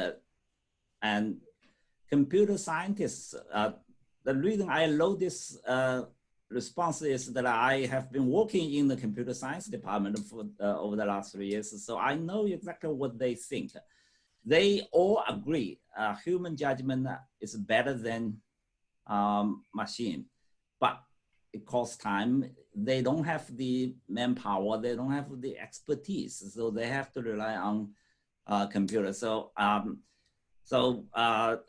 computer scientists, the reason I wrote this response is that I have been working in the computer science department for over the last 3 years, so I know exactly what they think. They all agree human judgment is better than machine, but it costs time. They don't have the manpower, they don't have the expertise, so they have to rely on computers. So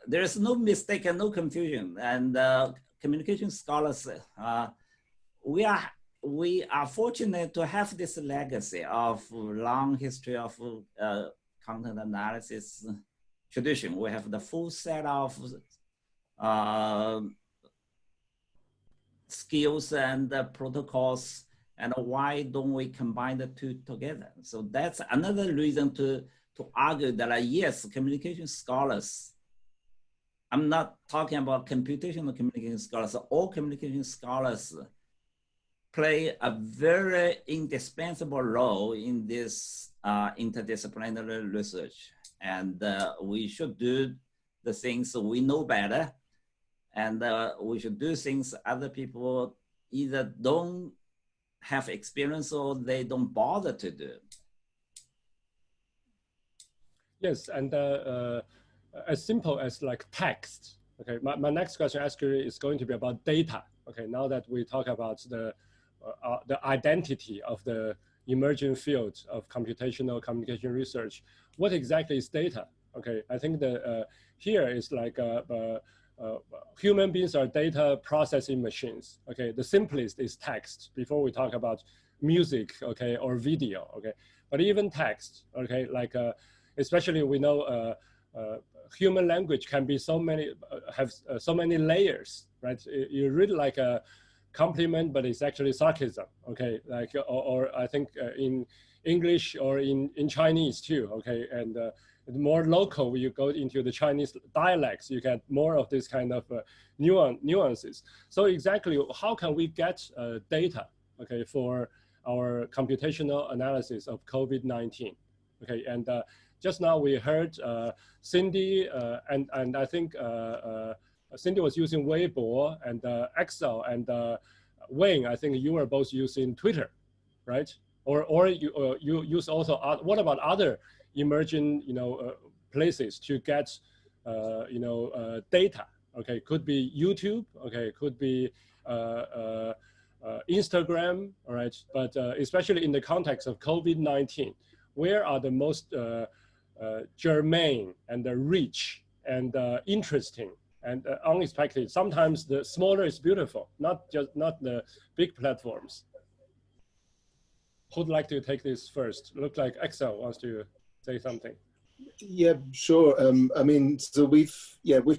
there is no mistake and no confusion. And communication scholars, we are fortunate to have this legacy of long history of content analysis tradition. We have the full set of skills and protocols, and why don't we combine the two together? So that's another reason to argue that yes, communication scholars, I'm not talking about computational communication scholars, all communication scholars play a very indispensable role in this interdisciplinary research. And we should do the things we know better, and we should do things other people either don't have experience or they don't bother to do. yes, and as simple as like text. Okay, my next question actually is going to be about data. Okay, now that we talk about the identity of the emerging field of computational communication research, what exactly is data? Okay, I think that here is like human beings are data processing machines. Okay, the simplest is text before we talk about music, okay, or video. Okay, but even text, okay, like especially we know human language can be so many have so many layers, right? You read like a compliment, but it's actually sarcasm. Okay, like or I think in English or in Chinese too. Okay, and more local, you go into the Chinese dialects, you get more of this kind of nuances. So exactly, how can we get data, okay, for our computational analysis of COVID-19? Okay, and just now we heard Cindy and I think Cindy was using Weibo and Excel, and Wayne, I think you were both using Twitter, right? Or you use also what about other emerging places to get data? Okay, could be YouTube. Okay, could be Instagram. All right, but especially in the context of COVID-19, where are the most germane and rich and interesting and unexpected? Sometimes the smaller is beautiful, not the big platforms. Who'd like to take this first? Look like Excel wants to say something. Yeah, sure. I mean, so we've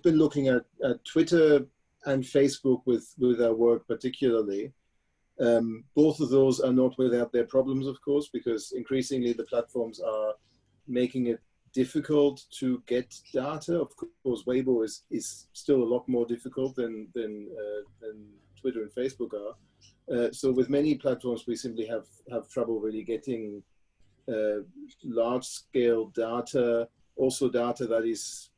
been looking at Twitter and Facebook with our work particularly. Both of those are not without their problems, of course, because increasingly the platforms are making it difficult to get data. Of course, Weibo is still a lot more difficult than Twitter and Facebook are. So with many platforms, we simply have trouble really getting large-scale data, also data that is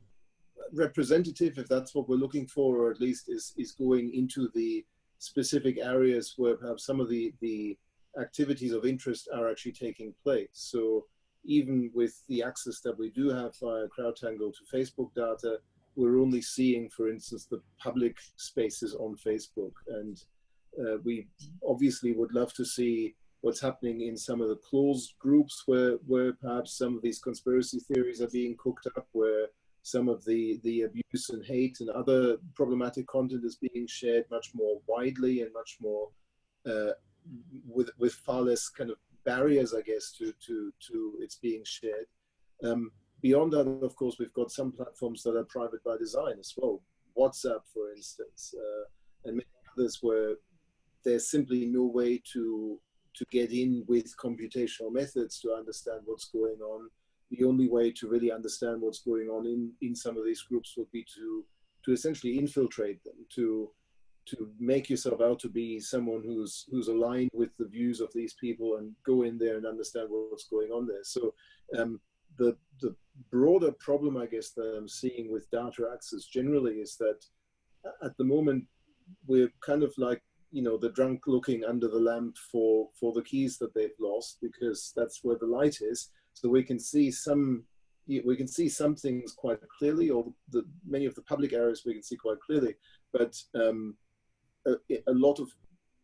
representative, if that's what we're looking for, or at least is going into the specific areas where perhaps some of the activities of interest are actually taking place. So even with the access that we do have via CrowdTangle to Facebook data, we're only seeing, for instance, the public spaces on Facebook. And we obviously would love to see what's happening in some of the closed groups where perhaps some of these conspiracy theories are being cooked up, where some of the abuse and hate and other problematic content is being shared much more widely and much more with far less kind of barriers, I guess, to its being shared. Beyond that, of course, we've got some platforms that are private by design as well. WhatsApp, for instance, and many others where there's simply no way to get in with computational methods to understand what's going on. The only way to really understand what's going on in some of these groups would be to essentially infiltrate them, to make yourself out to be someone who's aligned with the views of these people and go in there and understand what's going on there. So the broader problem, I guess, that I'm seeing with data access generally is that at the moment, we're kind of like, you know, the drunk looking under the lamp for the keys that they've lost, because that's where the light is. So we can see some things quite clearly, or many of the public areas we can see quite clearly, but a lot of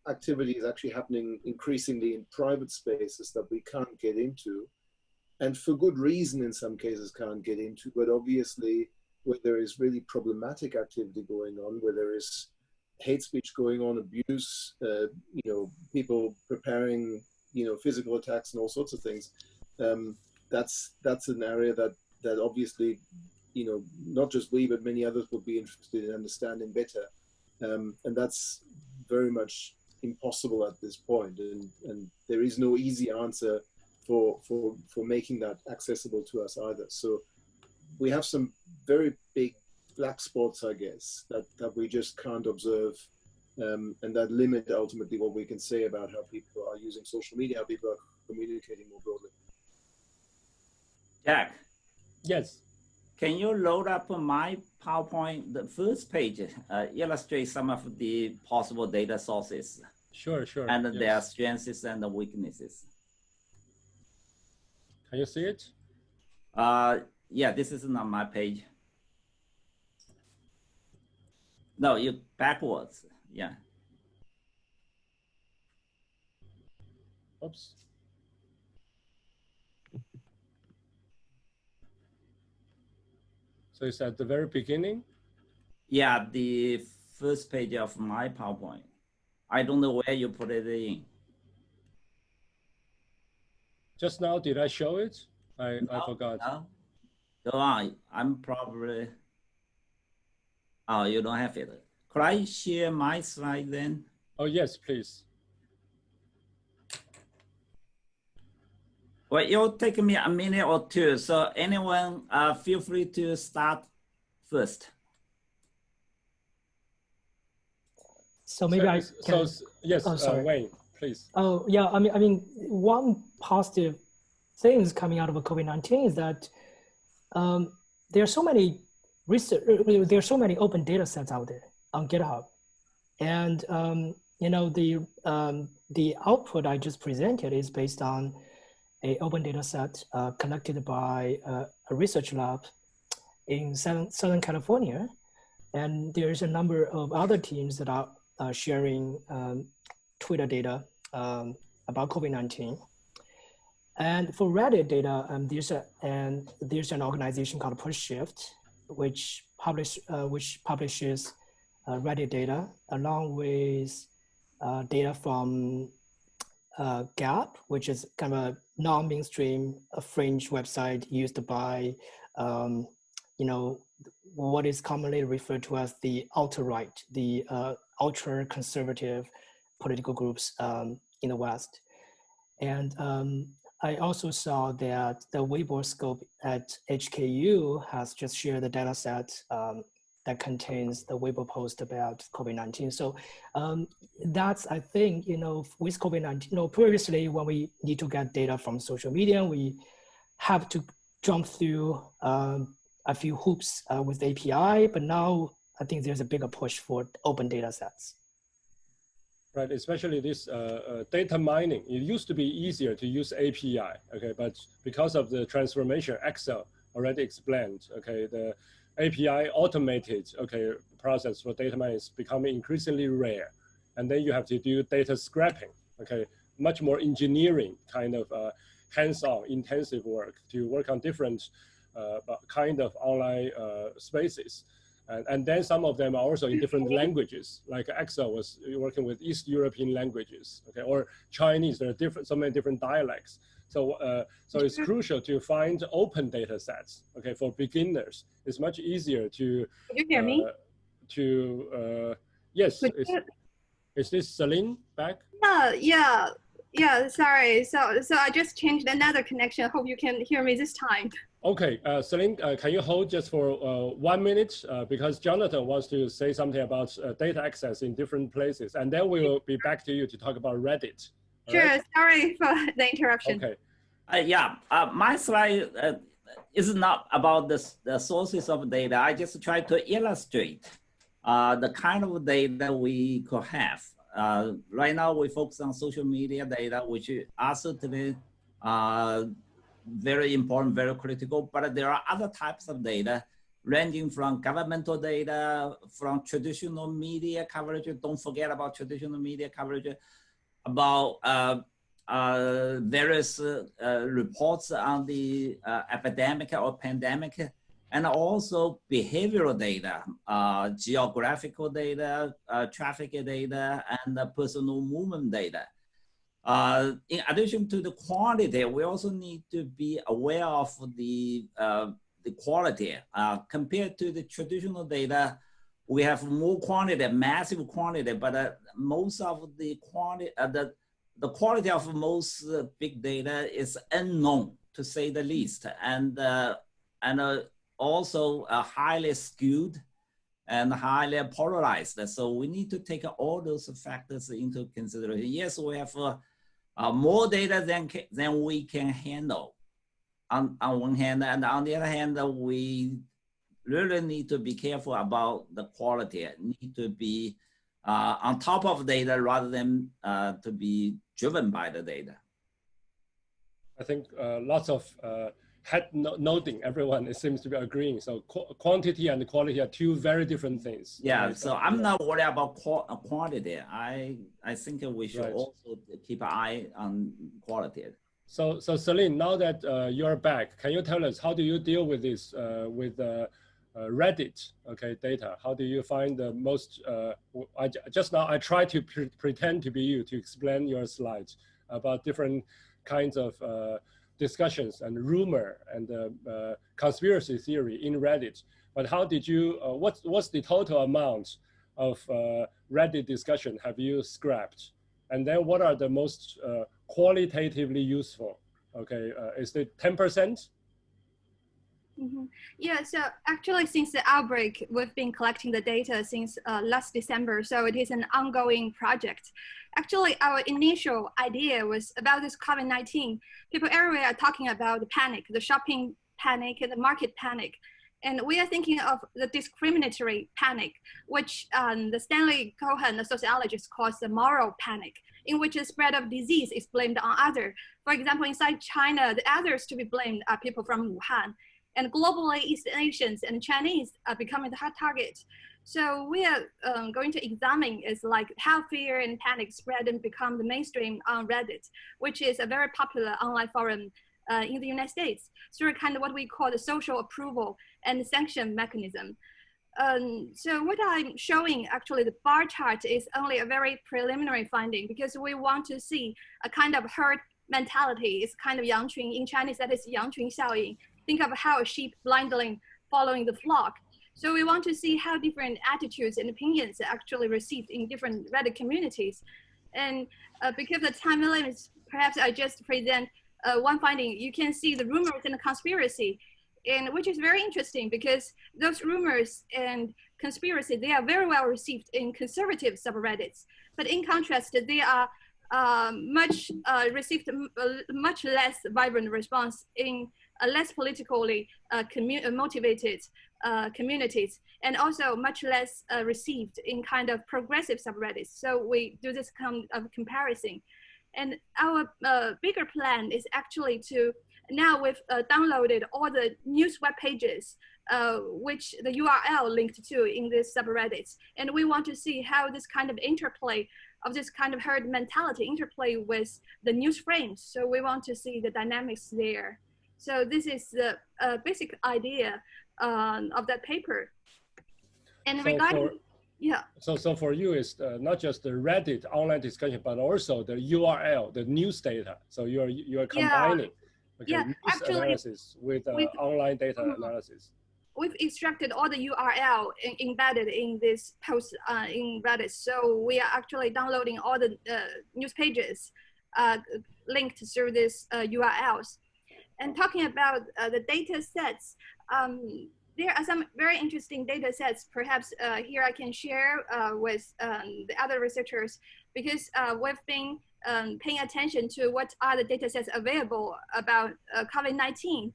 activity is actually happening increasingly in private spaces that we can't get into, and for good reason in some cases can't get into, but obviously where there is really problematic activity going on, where there is hate speech going on, abuse, you know, people preparing, you know, physical attacks and all sorts of things. That's an area that obviously, you know, not just we, but many others would be interested in understanding better. And that's very much impossible at this point. And there is no easy answer for making that accessible to us either. So we have some very big black spots, I guess, that we just can't observe, and that limit ultimately what we can say about how people are using social media, how people are communicating more broadly. Jack. Yes. Can you load up my PowerPoint? The first page illustrates some of the possible data sources. Sure. And yes. their strengths and the weaknesses. Can you see it? Yeah, this is not my page. No, you backwards. Yeah. Oops. So it's at the very beginning? Yeah, the first page of my PowerPoint. I don't know where you put it in. Just now, did I show it? I forgot. No. Go on. I'm probably. Oh, you don't have it. Could I share my slide then? Oh, yes, please. Well, it'll take me a minute or two. So anyone, feel free to start first. So maybe I can. So yes, Wayne, please. Oh yeah, I mean, one positive things coming out of COVID-19 is that there are so many there are so many open data sets out there on GitHub, and you know, the output I just presented is based on an open data set collected by a research lab in Southern California, and there's a number of other teams that are sharing Twitter data about COVID-19. And for Reddit data, there's an organization called PushShift, which publishes Reddit data along with data from Gap, which is kind of a non-mainstream fringe website used by you know, what is commonly referred to as the alt-right, the ultra-conservative political groups in the West. And I also saw that the Weibo scope at HKU has just shared the data set that contains the Weibo post about COVID-19. So that's, I think, you know, with COVID-19, you know, previously when we need to get data from social media, we have to jump through a few hoops with the API, but now I think there's a bigger push for open data sets. Right, especially this data mining. It used to be easier to use API, okay, but because of the transformation, Excel already explained, okay, the API automated, okay, process for data mining is becoming increasingly rare. And then you have to do data scraping, okay, much more engineering kind of hands-on intensive work to work on different kind of online spaces. And then some of them are also in different languages, like Excel was working with East European languages, okay, or Chinese. There are so many different dialects. So, so it's crucial to find open data sets, okay, for beginners. It's much easier to. Could you hear me? Yes. Is this Celine back? Yeah. Sorry. So I just changed another connection. Hope you can hear me this time. Okay, Celine, can you hold just for 1 minute? Because Jonathan wants to say something about data access in different places, and then we will be back to you to talk about Reddit. Sure, right? Sorry for the interruption. Okay. My slide is not about the sources of data. I just try to illustrate the kind of data we could have. Right now, we focus on social media data, which are certainly very important, very critical, but there are other types of data ranging from governmental data, from traditional media coverage. Don't forget about traditional media coverage, about various reports on the epidemic or pandemic, and also behavioral data, geographical data, traffic data, and personal movement data. In addition to the quantity, we also need to be aware of the quality. Compared to the traditional data, we have more quantity, massive quantity, but most of the quantity, the quality of most big data is unknown, to say the least, and also highly skewed and highly polarized. So we need to take all those factors into consideration. Yes, we have more data than we can handle on one hand, and on the other hand, we really need to be careful about the quality. It need to be on top of data rather than to be driven by the data. I think lots of head nodding, everyone seems to be agreeing. So quantity and quality are two very different things. Yeah, right? so I'm not worried about quantity. I think we should also keep an eye on quality. So Celine, now that you're back, can you tell us how do you deal with this, with Reddit, okay, data? How do you find the most, just now I tried to pretend to be you to explain your slides about different kinds of discussions and rumor and conspiracy theory in Reddit. But how did you, what's the total amount of Reddit discussion have you scrapped? And then what are the most qualitatively useful? Okay, is it 10%? Mm-hmm. Yeah, so actually since the outbreak, we've been collecting the data since last December. So it is an ongoing project. Actually, our initial idea was about this COVID-19. People everywhere are talking about the panic, the shopping panic and the market panic. And we are thinking of the discriminatory panic, which the Stanley Cohen, the sociologist, calls the moral panic, in which the spread of disease is blamed on others. For example, inside China, the others to be blamed are people from Wuhan. And globally, East Asians and Chinese are becoming the hot target. So we are going to examine is like how fear and panic spread and become the mainstream on Reddit, which is a very popular online forum in the United States, through kind of what we call the social approval and sanction mechanism. So what I'm showing, actually, the bar chart is only a very preliminary finding because we want to see a kind of herd mentality. It's kind of Yangqun. In Chinese, that is Yangqun Xiaoying. Think of how a sheep blindly following the flock. So we want to see how different attitudes and opinions are actually received in different Reddit communities. And because the time limits, perhaps I just present one finding. You can see the rumors and the conspiracy, and which is very interesting because those rumors and conspiracy, they are very well received in conservative subreddits. But in contrast, they are received much less vibrant response in less politically motivated communities, and also much less received in kind of progressive subreddits. So we do this kind of comparison. And our bigger plan is actually to, now we've downloaded all the news web pages, which the URL linked to in this subreddits. And we want to see how this kind of interplay of this kind of herd mentality interplay with the news frames. So we want to see the dynamics there. So this is the basic idea of that paper. And so regarding, yeah. So for you, it's not just the Reddit online discussion, but also the URL, the news data. So you're combining news analysis with online data analysis. We've extracted all the URL embedded in this post in Reddit. So we are actually downloading all the news pages linked through these URLs. And talking about the data sets, there are some very interesting data sets. Perhaps here I can share with the other researchers, because we've been paying attention to what are the data sets available about COVID-19.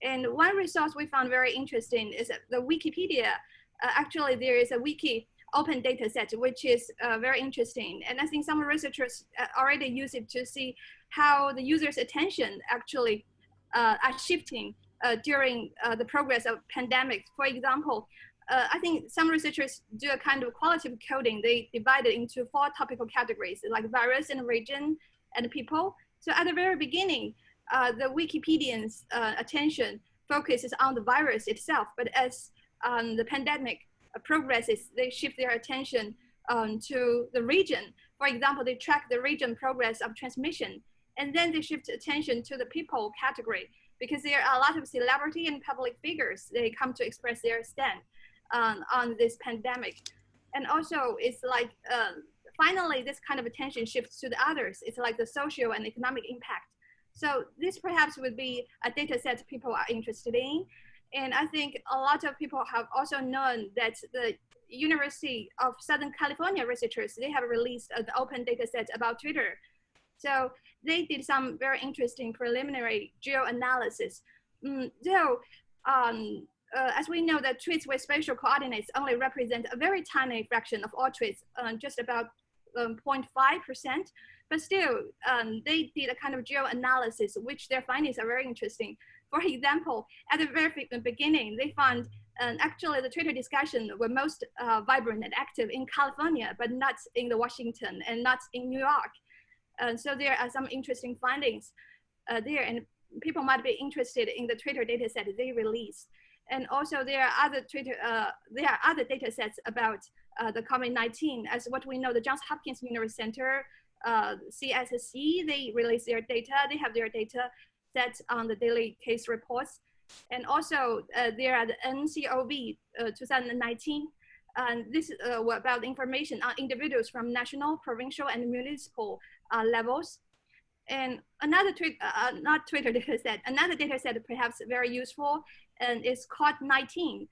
And one resource we found very interesting is the Wikipedia. Actually, there is a wiki open data set, which is very interesting. And I think some researchers already use it to see how the user's attention actually are shifting during the progress of pandemic. For example, I think some researchers do a kind of qualitative coding. They divide it into 4 topical categories, like virus and region and people. So at the very beginning, the Wikipedians' attention focuses on the virus itself, but as the pandemic progresses, they shift their attention to the region. For example, they track the region progress of transmission, and then they shift attention to the people category, because there are a lot of celebrity and public figures. They come to express their stand on this pandemic. And also, it's like, finally, this kind of attention shifts to the others. It's like the social and economic impact. So this perhaps would be a data set people are interested in. And I think a lot of people have also known that the University of Southern California researchers, they have released an open data set about Twitter. So they did some very interesting preliminary geo-analysis. As we know that tweets with spatial coordinates only represent a very tiny fraction of all tweets, just about 0.5%, but still they did a kind of geo-analysis, which their findings are very interesting. For example, at the very beginning, they found actually the Twitter discussion were most vibrant and active in California, but not in the Washington and not in New York. So there are some interesting findings there, and people might be interested in the Twitter data set they released. And also there are other data sets about the COVID-19. As what we know, the Johns Hopkins University Center, CSC, they release their data. They have their data set on the daily case reports. And also there are the NCOV 2019. And this is about information on individuals from national, provincial, and municipal levels. And another not Twitter data set, another data set perhaps very useful, and is called 19,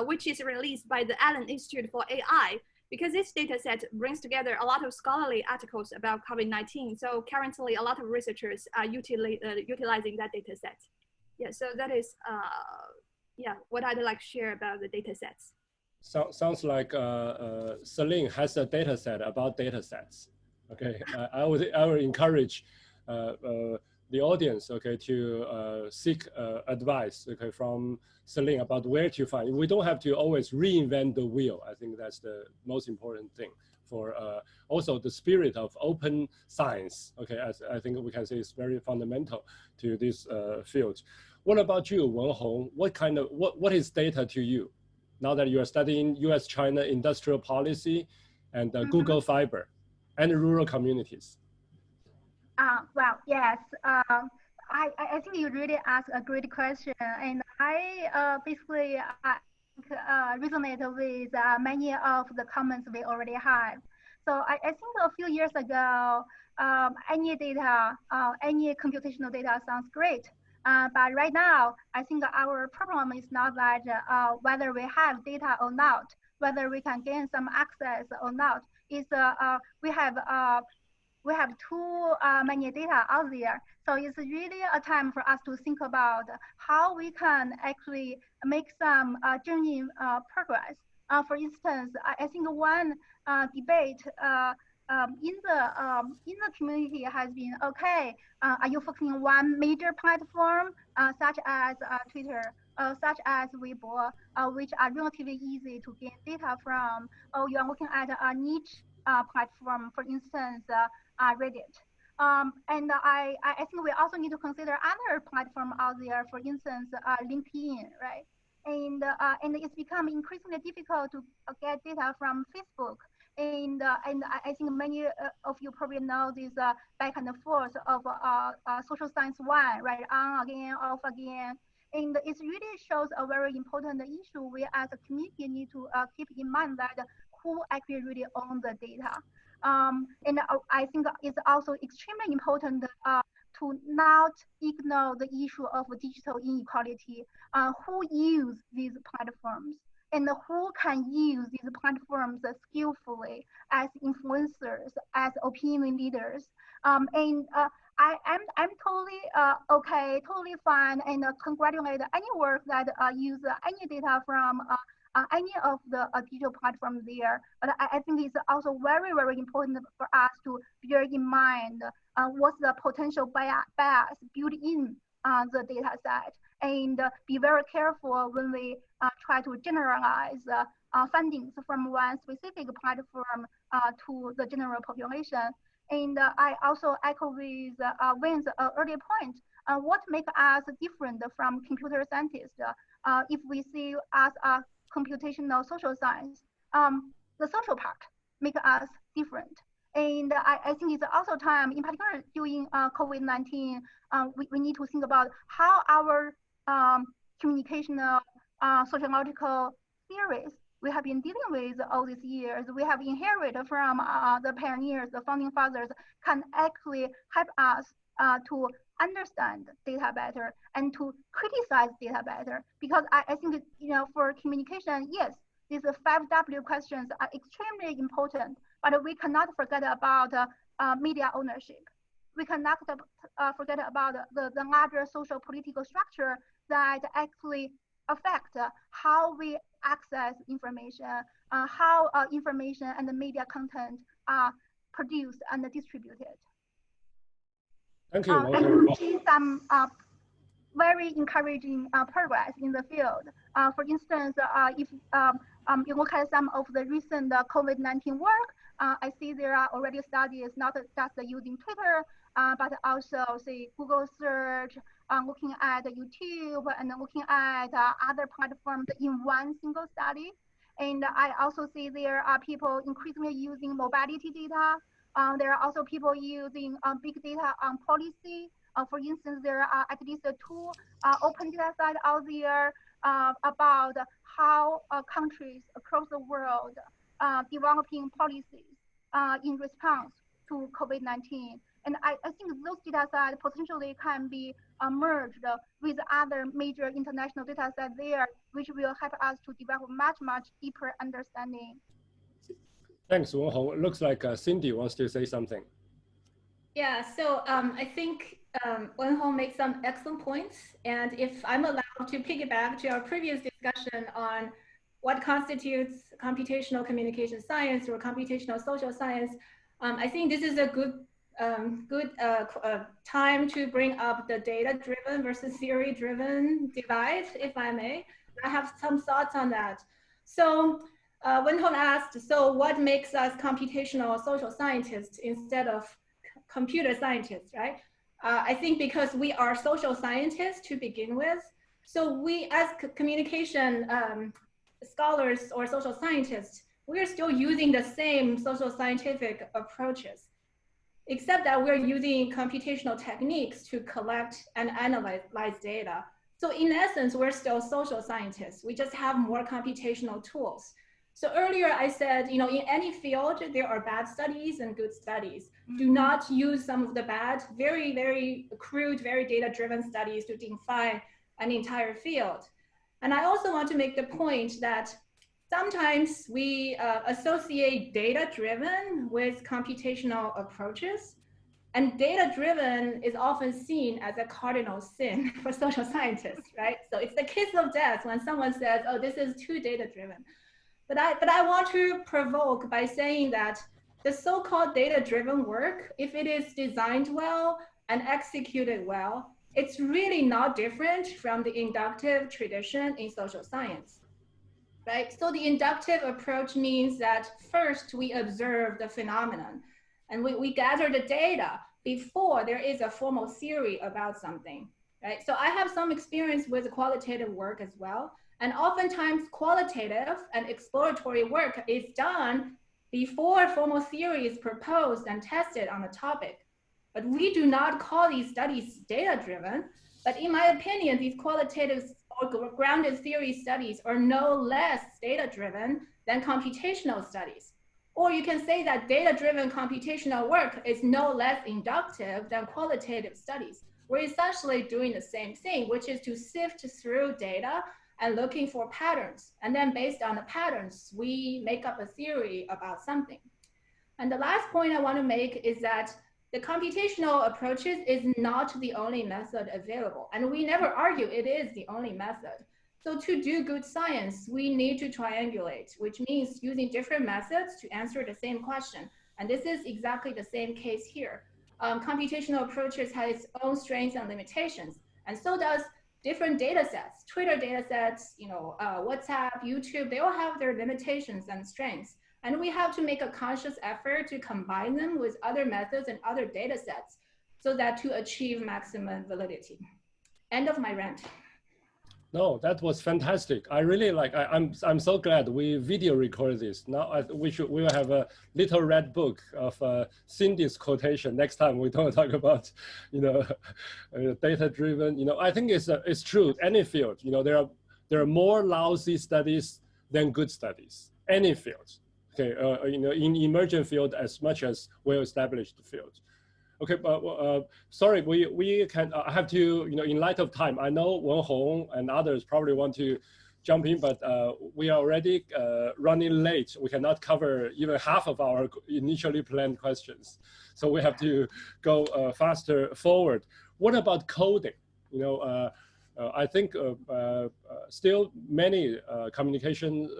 which is released by the Allen Institute for AI, because this data set brings together a lot of scholarly articles about COVID-19. So currently a lot of researchers are utilizing that data set. Yeah, so that is what I'd like to share about the data sets. So, sounds like Celine has a data set about data sets. Okay, I would encourage the audience, okay, to seek advice, okay, from Celine about where to find. We don't have to always reinvent the wheel. I think that's the most important thing for also the spirit of open science. Okay, as I think we can say is very fundamental to this field. What about you, Wenhong? What is data to you? Now that you are studying US-China industrial policy and Google Fiber and rural communities. Well, yes. I think you really asked a great question, and I basically resonate with many of the comments we already had. So I think a few years ago, any data, any computational data sounds great. But right now, I think our problem is not that whether we have data or not, whether we can gain some access or not. Is we have we have too many data out there. So it's really a time for us to think about how we can actually make some genuine progress. For instance, I think one debate in the community has been, okay, are you focusing on one major platform such as Twitter, such as Weibo, which are relatively easy to get data from, or you are looking at a niche platform, for instance, Reddit. And I think we also need to consider other platforms out there, for instance, LinkedIn, right? And it's become increasingly difficult to get data from Facebook. And I think many of you probably know this back and forth of social science one, right, on again, off again. And it really shows a very important issue we as a community need to keep in mind that who actually really owns the data. And I think it's also extremely important to not ignore the issue of digital inequality. Who use these platforms and who can use these platforms skillfully as influencers, as opinion leaders. I'm totally okay, totally fine, and congratulate any work that use any data from any of the digital platforms there. But I think it's also very, very important for us to bear in mind what's the potential bias built in the data set, and be very careful when we try to generalize fundings from one specific platform to the general population. And I also echo with Wayne's earlier point. What makes us different from computer scientists? If we see us as computational social science, the social part makes us different. And I think it's also time, in particular during COVID-19, we need to think about how our communicational sociological theories we have been dealing with all these years, we have inherited from the pioneers, the founding fathers, can actually help us to understand data better and to criticize data better. Because I think, for communication, yes, these 5W questions are extremely important, but we cannot forget about media ownership. We cannot forget about the larger social political structure that actually affect how we access information, how information and the media content are produced and distributed. Thank you. And we see some very encouraging progress in the field. For instance, if you look at some of the recent COVID-19 work, I see there are already studies not just using Twitter, but also say Google search, looking at YouTube and looking at other platforms in one single study. And I also see there are people increasingly using mobility data. There are also people using big data on policy. For instance, there are at least 2 open data sets out there about how countries across the world developing policies in response to COVID-19. And I think those data sets potentially can be merged with other major international data sets there, which will help us to develop much, much deeper understanding. Thanks, Wenhong. It looks like Cindy wants to say something. Yeah, so I think Wenhong makes some excellent points. And if I'm allowed to piggyback to our previous discussion on what constitutes computational communication science or computational social science, I think this is a good time to bring up the data-driven versus theory-driven divide, if I may. I have some thoughts on that. So Wenhong asked, so what makes us computational social scientists instead of computer scientists, right? I think because we are social scientists to begin with. So we as communication scholars or social scientists, we're still using the same social scientific approaches, except that we're using computational techniques to collect and analyze data. So in essence, we're still social scientists. We just have more computational tools. So earlier I said, in any field, there are bad studies and good studies. Do not use some of the bad, very, very crude, very data-driven studies to define an entire field. And I also want to make the point that sometimes we associate data-driven with computational approaches. And data-driven is often seen as a cardinal sin for social scientists, right? So it's the kiss of death when someone says, oh, this is too data-driven. But I want to provoke by saying that the so-called data-driven work, if it is designed well and executed well, it's really not different from the inductive tradition in social science, right? So the inductive approach means that first we observe the phenomenon and we gather the data before there is a formal theory about something, right? So I have some experience with qualitative work as well. And oftentimes qualitative and exploratory work is done before formal theory is proposed and tested on the topic. But we do not call these studies data-driven. But in my opinion, these qualitative or grounded theory studies are no less data-driven than computational studies. Or you can say that data-driven computational work is no less inductive than qualitative studies. We're essentially doing the same thing, which is to sift through data and looking for patterns. And then based on the patterns, we make up a theory about something. And the last point I want to make is that the computational approaches is not the only method available. And we never argue it is the only method. So to do good science, we need to triangulate, which means using different methods to answer the same question. And this is exactly the same case here. Computational approaches have its own strengths and limitations. And so does different data sets, Twitter data sets, WhatsApp, YouTube, they all have their limitations and strengths. And we have to make a conscious effort to combine them with other methods and other data sets so that to achieve maximum validity. End of my rant. No, that was fantastic. I really like, I'm so glad we video recorded this. Now we will have a little red book of Cindy's quotation next time we don't talk about, data-driven, I think it's true, any field, there are more lousy studies than good studies, any field. Okay, in emerging field as much as well-established fields. Okay, but sorry, we can. I have to, in light of time. I know Wenhong and others probably want to jump in, but we are already running late. We cannot cover even half of our initially planned questions, so we have to go faster forward. What about coding? I think still many communication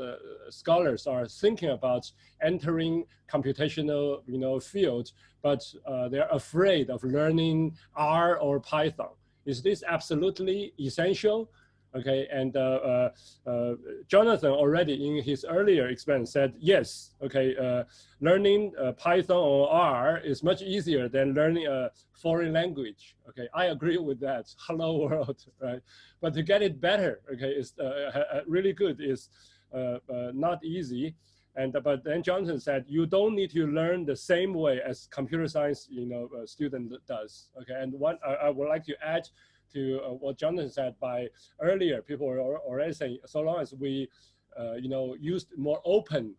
scholars are thinking about entering computational field, but they're afraid of learning R or Python. Is this absolutely essential? Okay, and Jonathan already in his earlier experience said, yes, okay, learning Python or R is much easier than learning a foreign language. Okay, I agree with that, hello world, right? But to get it better, okay, is really good is not easy. And but then Jonathan said, you don't need to learn the same way as computer science, student does. Okay, and one I would like to add to what Jonathan said by earlier, people were already saying, so long as we, used more open,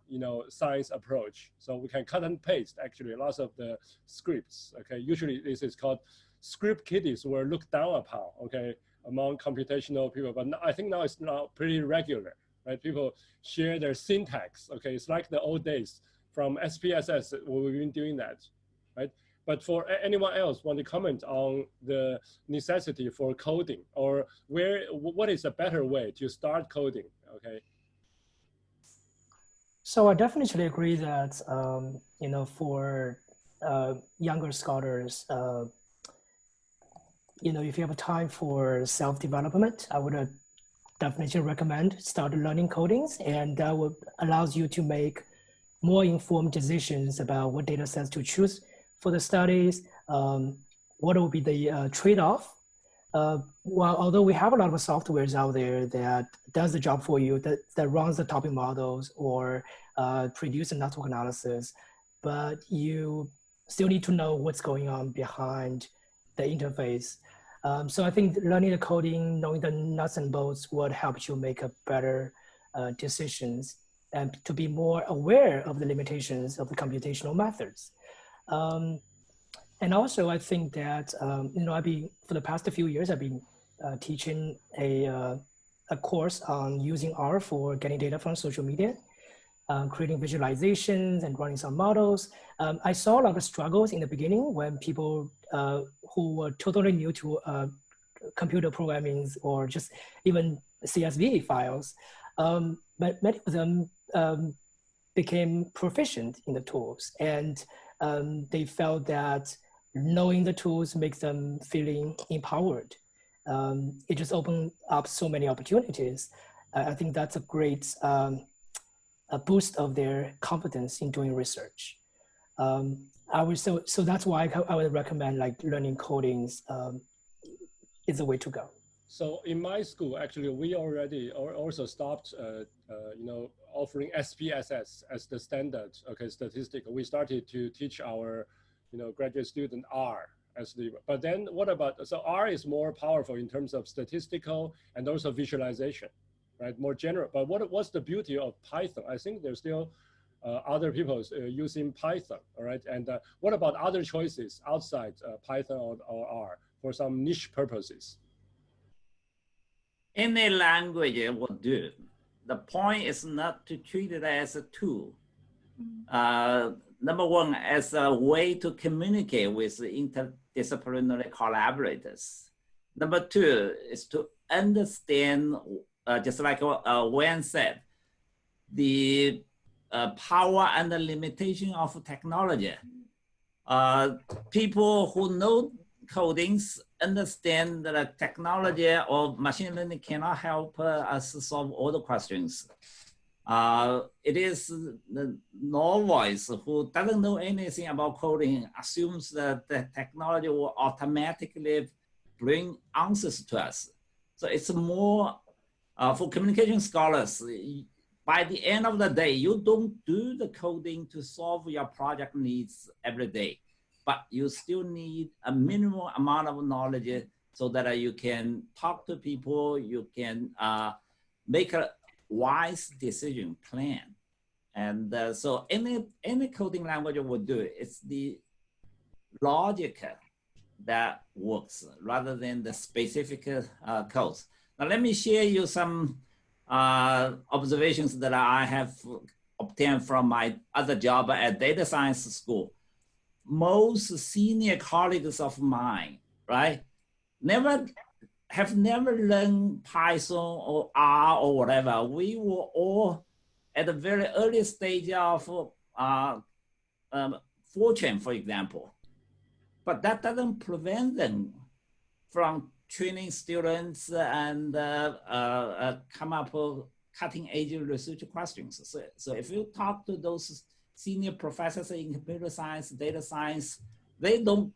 science approach, so we can cut and paste actually lots of the scripts. Okay, usually this is called script kiddies were looked down upon. Okay, among computational people, but I think now it's now pretty regular. Right, people share their syntax. Okay, it's like the old days from SPSS. We've been doing that, right? But for anyone else want to comment on the necessity for coding, or what is a better way to start coding? Okay. So I definitely agree that for younger scholars, if you have time for self-development, I would definitely recommend start learning codings, and that would allows you to make more informed decisions about what data sets to choose for the studies, what will be the trade-off. Well, although we have a lot of softwares out there that does the job for you, that runs the topic models or produce a network analysis, but you still need to know what's going on behind the interface. So I think learning the coding, knowing the nuts and bolts would help you make a better decisions and to be more aware of the limitations of the computational methods. And also I think that, for the past few years, I've been teaching a a course on using R for getting data from social media, creating visualizations and running some models. I saw a lot of struggles in the beginning when people who were totally new to computer programming or just even CSV files, but many of them became proficient in the tools, and they felt that knowing the tools makes them feeling empowered. It just opened up so many opportunities. I think that's a great a boost of their confidence in doing research. So that's why I would recommend like learning codings is the way to go. So in my school, actually, we already also stopped, offering SPSS as the standard, statistic. We started to teach our, graduate student R as the. But then what about? So R is more powerful in terms of statistical and also visualization, right? More general. But what's the beauty of Python? I think there's still other people using Python, all right? And what about other choices outside Python or R for some niche purposes? Any language will do. The point is not to treat it as a tool. Number one, as a way to communicate with interdisciplinary collaborators. Number two is to understand, just like Wen said, the power and the limitation of technology. People who know codings understand that technology or machine learning cannot help us solve all the questions. It is the novice who doesn't know anything about coding assumes that the technology will automatically bring answers to us. So it's more for communication scholars. By the end of the day, you don't do the coding to solve your project needs every day, but you still need a minimum amount of knowledge so that you can talk to people, you can make a wise decision plan. And so any coding language will do it. It's the logic that works rather than the specific codes. Now let me share you some observations that I have obtained from my other job at data science school. Most senior colleagues of mine, right, have never learned Python or R or whatever. We were all at a very early stage of Fortran, for example. But that doesn't prevent them from training students and come up with cutting edge research questions. So if you talk to those senior professors in computer science, data science, they don't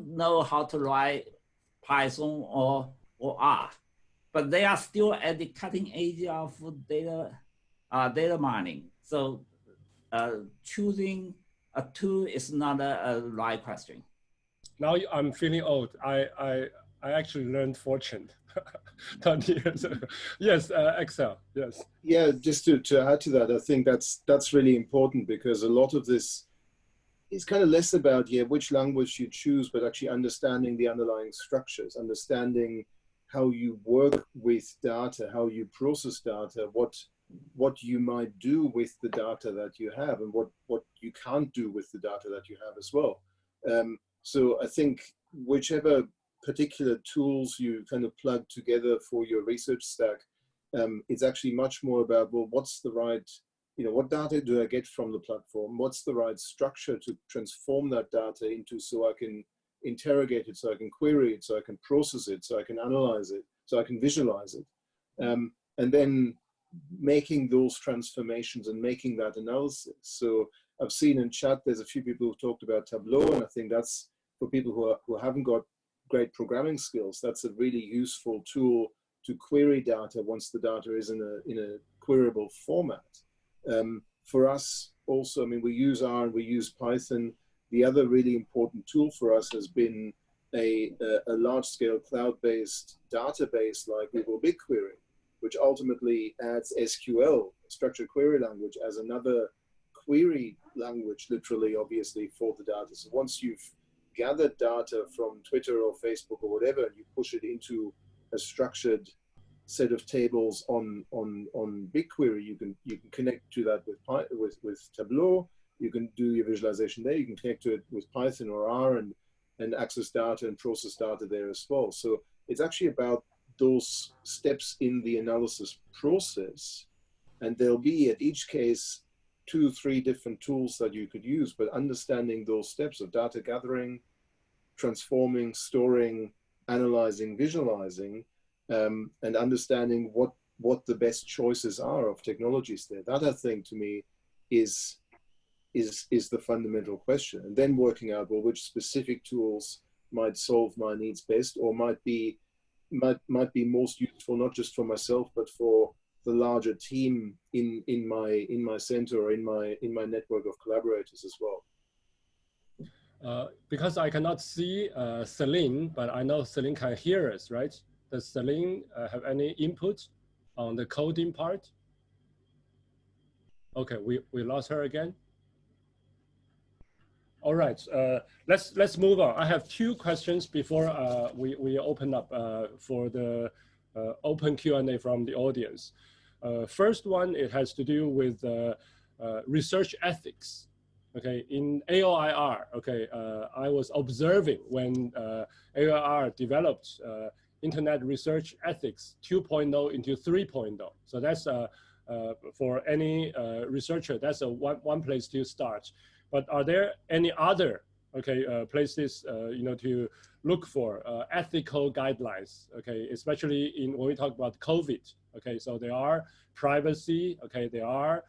know how to write Python or R, but they are still at the cutting edge of data mining. So choosing a tool is not a right question. Now I'm feeling old. I actually learned Fortran 20 years ago. Yes, Excel, yes. Yeah, just to add to that, I think that's really important because a lot of this is kind of less about, which language you choose, but actually understanding the underlying structures, understanding how you work with data, how you process data, what you might do with the data that you have and what you can't do with the data that you have as well. So I think whichever particular tools you kind of plug together for your research stack, it's actually much more about, well, what's the right, what data do I get from the platform? What's the right structure to transform that data into so I can interrogate it, so I can query it, so I can process it, so I can analyze it, so I can visualize it. And then making those transformations and making that analysis. So I've seen in chat, there's a few people who've talked about Tableau, and I think that's for people who haven't got great programming skills, that's a really useful tool to query data once the data is in a queryable format. For us also, I mean, we use R and we use Python. The other really important tool for us has been a large-scale cloud-based database like Google BigQuery, which ultimately adds SQL, structured query language, as another query language, literally, obviously, for the data. So once you've gathered data from Twitter or Facebook or whatever, and you push it into a structured set of tables on BigQuery, you can connect to that with Tableau. You can do your visualization there. You can connect to it with Python or R and access data and process data there as well. So it's actually about those steps in the analysis process. And there'll be at each case 2 or 3 different tools that you could use, but understanding those steps of data gathering, transforming, storing, analyzing, visualizing, and understanding what the best choices are of technologies there. That, I think, to me, is the fundamental question. And then working out, well, which specific tools might solve my needs best, or might be most useful, not just for myself, but for the larger team in my center or in my network of collaborators as well. Because I cannot see Celine, but I know Celine can hear us, right? Does Celine have any input on the coding part? Okay, we lost her again. All right, let's move on. I have 2 questions before we open up for the open Q&A from the audience. First one, it has to do with research ethics. Okay, in AOIR, okay, I was observing when AOIR developed Internet Research Ethics 2.0 into 3.0. So that's for any researcher, that's one place to start. But are there any other places to look for ethical guidelines? Okay, especially when we talk about COVID. Okay, so there are privacy. Okay, there are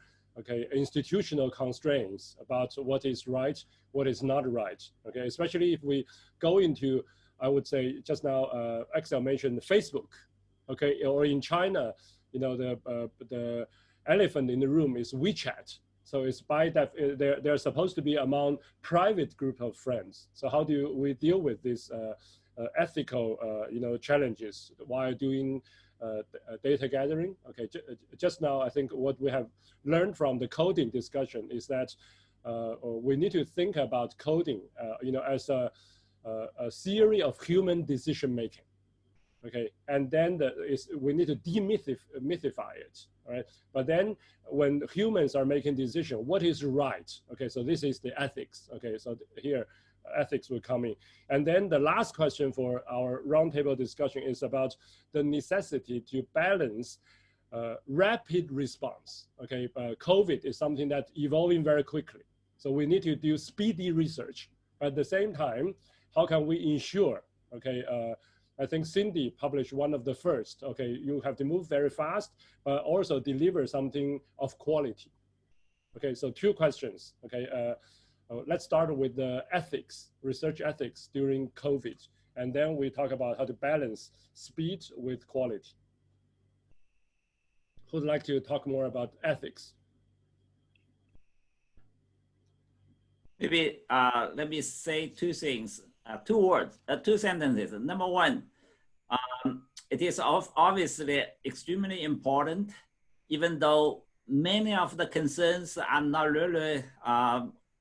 institutional constraints about what is right, what is not right. Okay, especially if we go into, I would say just now, Axel mentioned Facebook. Okay, or in China, the elephant in the room is WeChat. So it's by that they're supposed to be among private group of friends. So how do we deal with these ethical challenges while doing data gathering? Okay, just now I think what we have learned from the coding discussion is that we need to think about coding, as a theory of human decision making. Okay, and then we need to demythify it, right? But then when humans are making decisions, what is right? Okay, so this is the ethics. Okay, so here ethics will come in. And then the last question for our roundtable discussion is about the necessity to balance rapid response. Okay, COVID is something that's evolving very quickly. So we need to do speedy research. At the same time, how can we ensure, I think Cindy published one of the first, you have to move very fast, but also deliver something of quality. Okay, so 2 questions, let's start with the ethics, research ethics during COVID, and then we talk about how to balance speed with quality. Who'd like to talk more about ethics? Maybe let me say 2 things, 2 words, 2 sentences. Number 1, it is obviously extremely important, even though many of the concerns are not really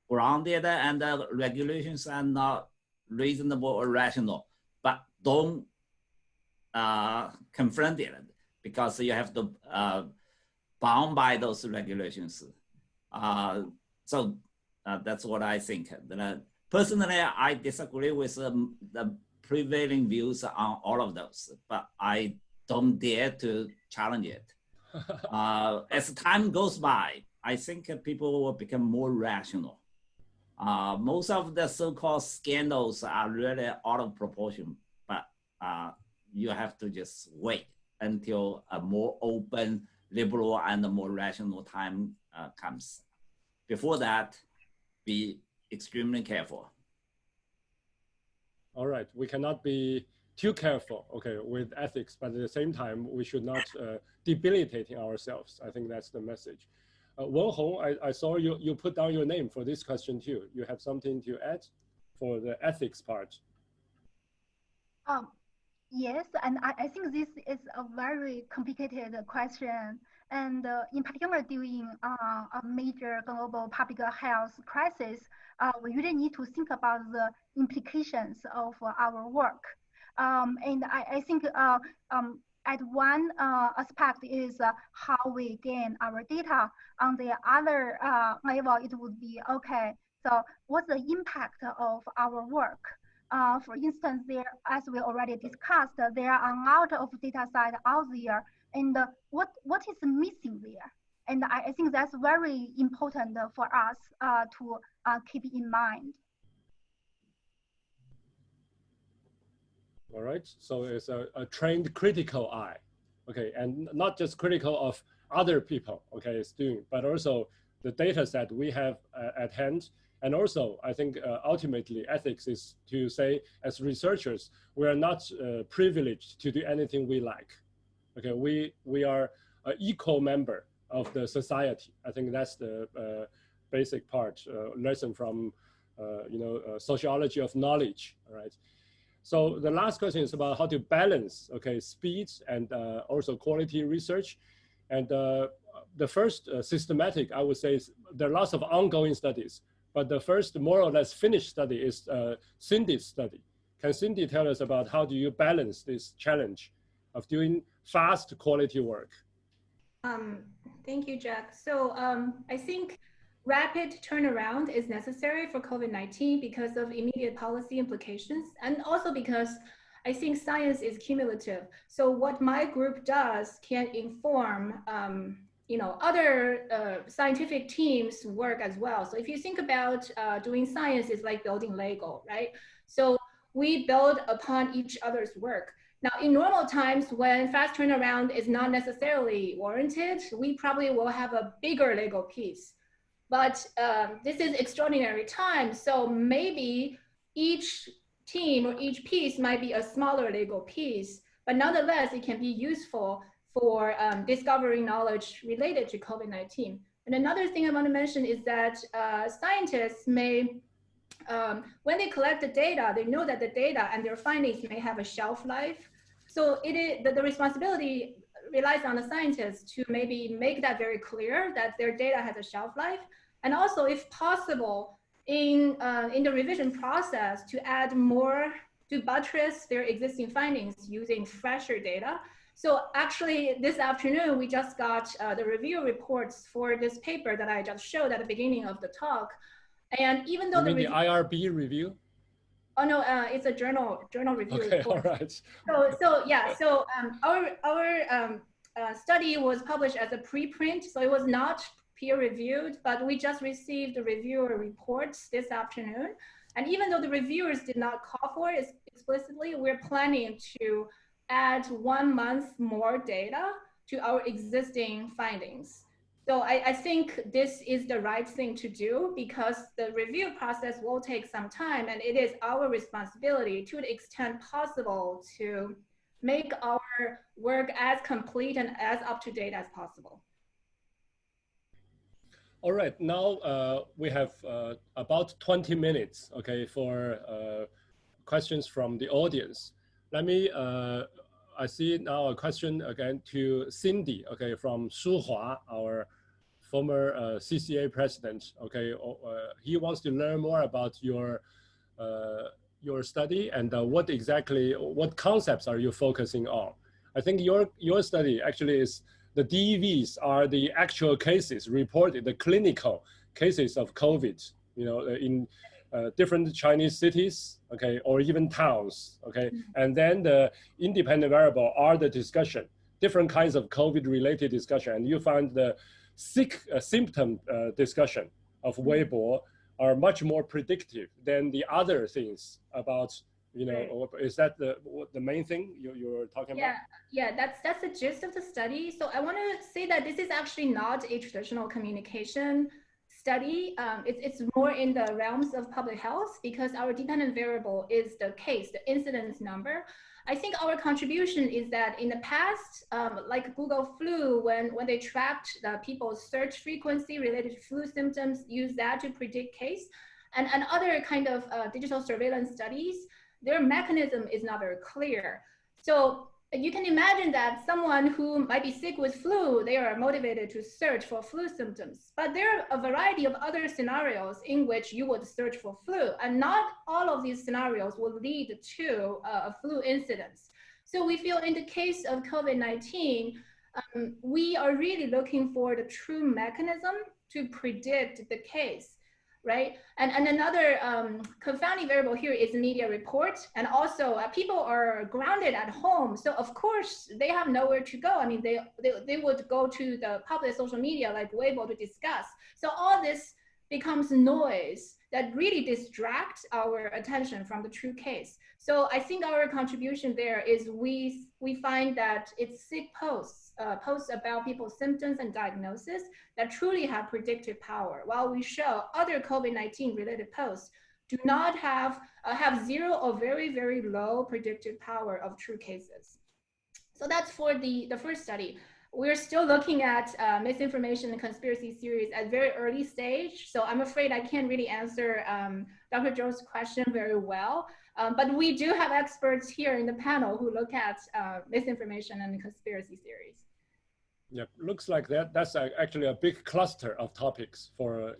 grounded and the regulations are not reasonable or rational, but don't confront it because you have to bound by those regulations. So that's what I think. Personally, I disagree with the prevailing views on all of those, but I don't dare to challenge it. As time goes by, I think people will become more rational. Most of the so-called scandals are really out of proportion, but you have to just wait until a more open, liberal, and a more rational time comes. Before that, be extremely careful. All right, we cannot be too careful, with ethics, but at the same time, we should not debilitating ourselves. I think that's the message. Wenhong, I saw you put down your name for this question too. You have something to add for the ethics part? Yes, and I think this is a very complicated question. And in particular, during a major global public health crisis, we really need to think about the implications of our work. And I think at one aspect is how we gain our data. On the other level, it would be, okay, so what's the impact of our work? For instance, there, as we already discussed, there are a lot of data sets out there, and what is missing there? And I think that's very important for us to keep in mind. All right, so it's a trained critical eye, okay, and not just critical of other people, okay, students, but also the data set we have at hand. And also, I think ultimately ethics is to say, as researchers, we are not privileged to do anything we like. Okay, we are an equal member of the society. I think that's the basic part, lesson from sociology of knowledge, all right? So the last question is about how to balance, okay, speed and also quality research. And the first systematic, I would say, is there are lots of ongoing studies, but the first more or less finished study is Cindy's study. Can Cindy tell us about how do you balance this challenge of doing fast quality work? Thank you, Jack. So I think rapid turnaround is necessary for COVID-19 because of immediate policy implications, and also because I think science is cumulative. So what my group does can inform other scientific teams' work as well. So if you think about doing science, is like building Lego, right? So we build upon each other's work. Now, in normal times, when fast turnaround is not necessarily warranted, we probably will have a bigger Lego piece. But this is extraordinary time, so maybe each team or each piece might be a smaller Lego piece, but nonetheless, it can be useful for discovering knowledge related to COVID-19. And another thing I want to mention is that scientists may, when they collect the data, they know that the data and their findings may have a shelf life. So it is, the responsibility relies on the scientists to maybe make that very clear that their data has a shelf life. And also, if possible, in the revision process, to add more, to buttress their existing findings using fresher data. So actually, this afternoon, we just got the review reports for this paper that I just showed at the beginning of the talk. And even though you mean the IRB review? Oh no, it's a journal review. Okay, report. all right. So our study was published as a preprint, so it was not peer-reviewed, but we just received the reviewer reports this afternoon. And even though the reviewers did not call for it explicitly, we're planning to add 1 month more data to our existing findings. So I think this is the right thing to do because the review process will take some time, and it is our responsibility to the extent possible to make our work as complete and as up-to-date as possible. All right, now we have about 20 minutes, okay, for questions from the audience. Let me, I see now a question again to Cindy, okay, from Shuhua, our former CCA president, okay. He wants to learn more about your study and what concepts are you focusing on? I think your study actually is, the DEVs are the actual cases reported, the clinical cases of COVID, you know, in different Chinese cities, okay, or even towns, okay. And then the independent variable are the discussion, different kinds of COVID-related discussion. And you find the symptom discussion of Weibo are much more predictive than the other things about, you know, is that the main thing you're talking about? Yeah, that's the gist of the study. So I want to say that this is actually not a traditional communication study. It's more in the realms of public health because our dependent variable is the case, the incidence number. I think our contribution is that in the past, like Google Flu, when they tracked the people's search frequency related to flu symptoms, use that to predict case, and other kind of digital surveillance studies, their mechanism is not very clear. So you can imagine that someone who might be sick with flu, they are motivated to search for flu symptoms. But there are a variety of other scenarios in which you would search for flu, and not all of these scenarios will lead to a flu incidence. So we feel in the case of COVID-19, we are really looking for the true mechanism to predict the case, right? And another confounding variable here is media report. And also people are grounded at home. So of course they have nowhere to go. I mean, they would go to the public social media like Weibo to discuss. So all this becomes noise that really distracts our attention from the true case. So I think our contribution there is we find that it's sick posts, posts about people's symptoms and diagnosis that truly have predictive power, while we show other COVID-19 related posts do not have zero or very, very low predictive power of true cases. So that's for the first study. We're still looking at misinformation and conspiracy theories at very early stage. So I'm afraid I can't really answer Dr. Zhou's question very well. But we do have experts here in the panel who look at misinformation and conspiracy theories. Yeah, looks like that's actually a big cluster of topics for,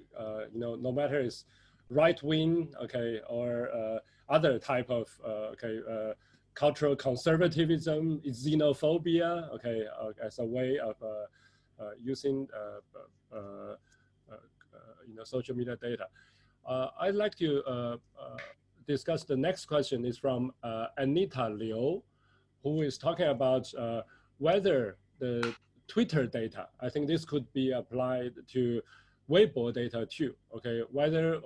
you know, no matter it's right wing, okay, or other type of, cultural conservatism, xenophobia, okay, as a way of using, you know, social media data. I'd like to discuss the next question is from Anita Liu, who is talking about whether the Twitter data, I think this could be applied to Weibo data too, okay, whether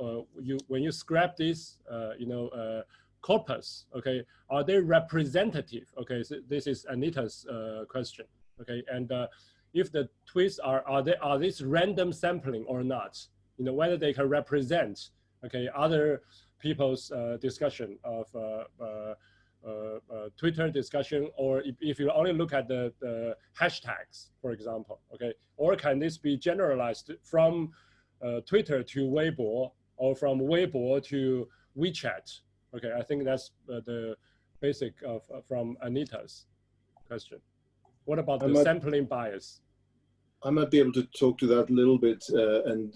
when you scrap this, you know, corpus, okay, are they representative? Okay, so this is Anita's question, okay, and if the tweets are this random sampling or not, you know, whether they can represent, okay, other people's discussion of Twitter discussion, or if you only look at the hashtags, for example, okay, or can this be generalized from Twitter to Weibo, or from Weibo to WeChat? Okay, I think that's the basic of from Anita's question. What about the sampling bias? I might be able to talk to that a little bit, and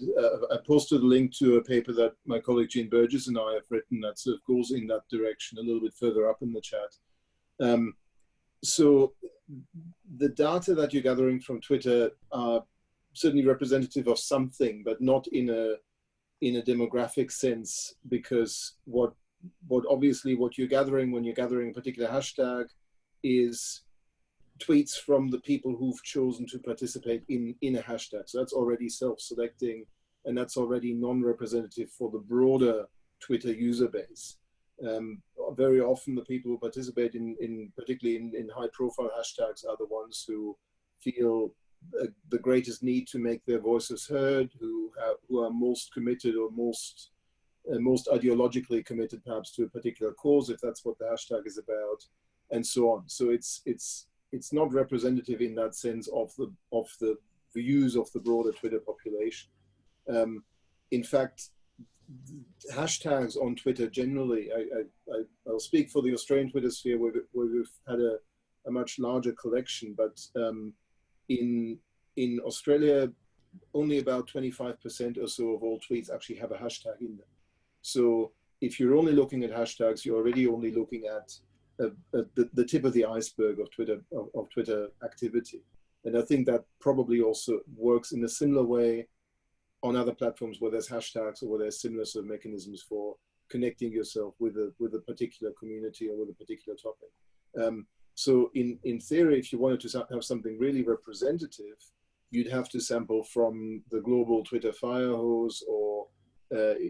I posted a link to a paper that my colleague Jean Burgess and I have written that sort of goes in that direction a little bit further up in the chat. So the data that you're gathering from Twitter are certainly representative of something, but not in a demographic sense, because what obviously what you're gathering when you're gathering a particular hashtag is tweets from the people who've chosen to participate in a hashtag. So that's already self-selecting, and that's already non-representative for the broader Twitter user base. Very often the people who participate particularly in high-profile hashtags are the ones who feel the greatest need to make their voices heard, who are most committed or most ideologically committed perhaps to a particular cause, if that's what the hashtag is about, and so on. So it's not representative in that sense of the views of the broader Twitter population. In fact, hashtags on Twitter generally, I'll speak for the Australian Twitter sphere where we've had a much larger collection, but in Australia, only about 25% or so of all tweets actually have a hashtag in them. So if you're only looking at hashtags, you're already only looking at the tip of the iceberg of Twitter activity. And I think that probably also works in a similar way on other platforms where there's hashtags or where there's similar sort of mechanisms for connecting yourself with a particular community or with a particular topic. So in theory, if you wanted to have something really representative, you'd have to sample from the global Twitter fire hose, or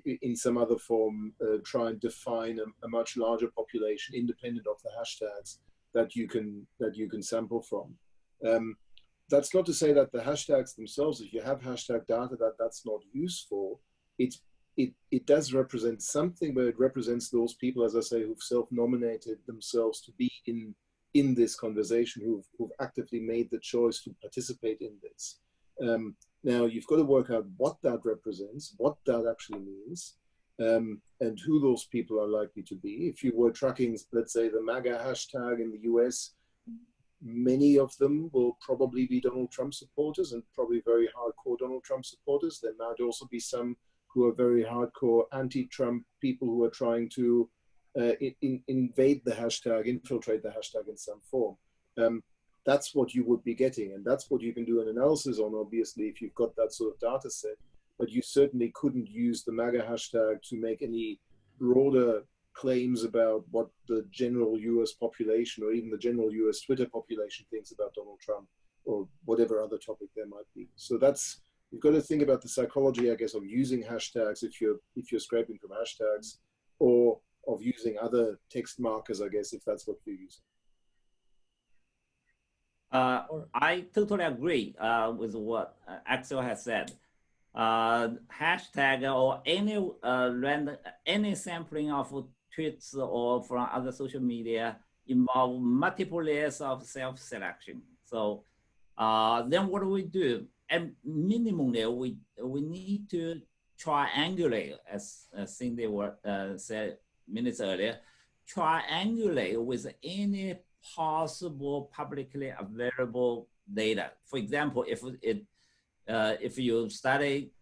in some other form, try and define a much larger population independent of the hashtags that you can sample from. That's not to say that the hashtags themselves, if you have hashtag data, that's not useful. It does represent something, but it represents those people, as I say, who've self-nominated themselves to be in this conversation, who've actively made the choice to participate in this. Now, you've got to work out what that represents, what that actually means, and who those people are likely to be. If you were tracking, let's say, the MAGA hashtag in the US, many of them will probably be Donald Trump supporters, and probably very hardcore Donald Trump supporters. There might also be some who are very hardcore anti-Trump people who are trying to invade the hashtag, infiltrate the hashtag in some form. That's what you would be getting, and that's what you can do an analysis on, obviously, if you've got that sort of data set. But you certainly couldn't use the MAGA hashtag to make any broader claims about what the general US population or even the general US Twitter population thinks about Donald Trump or whatever other topic there might be. So that's, you've got to think about the psychology, I guess, of using hashtags if you're scraping from hashtags, or of using other text markers, I guess, if that's what you're using. I totally agree with what Axel has said. Hashtag or any sampling of tweets or from other social media involve multiple layers of self-selection. So then what do we do? And minimally, we need to triangulate, as Cindy said minutes earlier, triangulate with any possible publicly available data. For example, if you study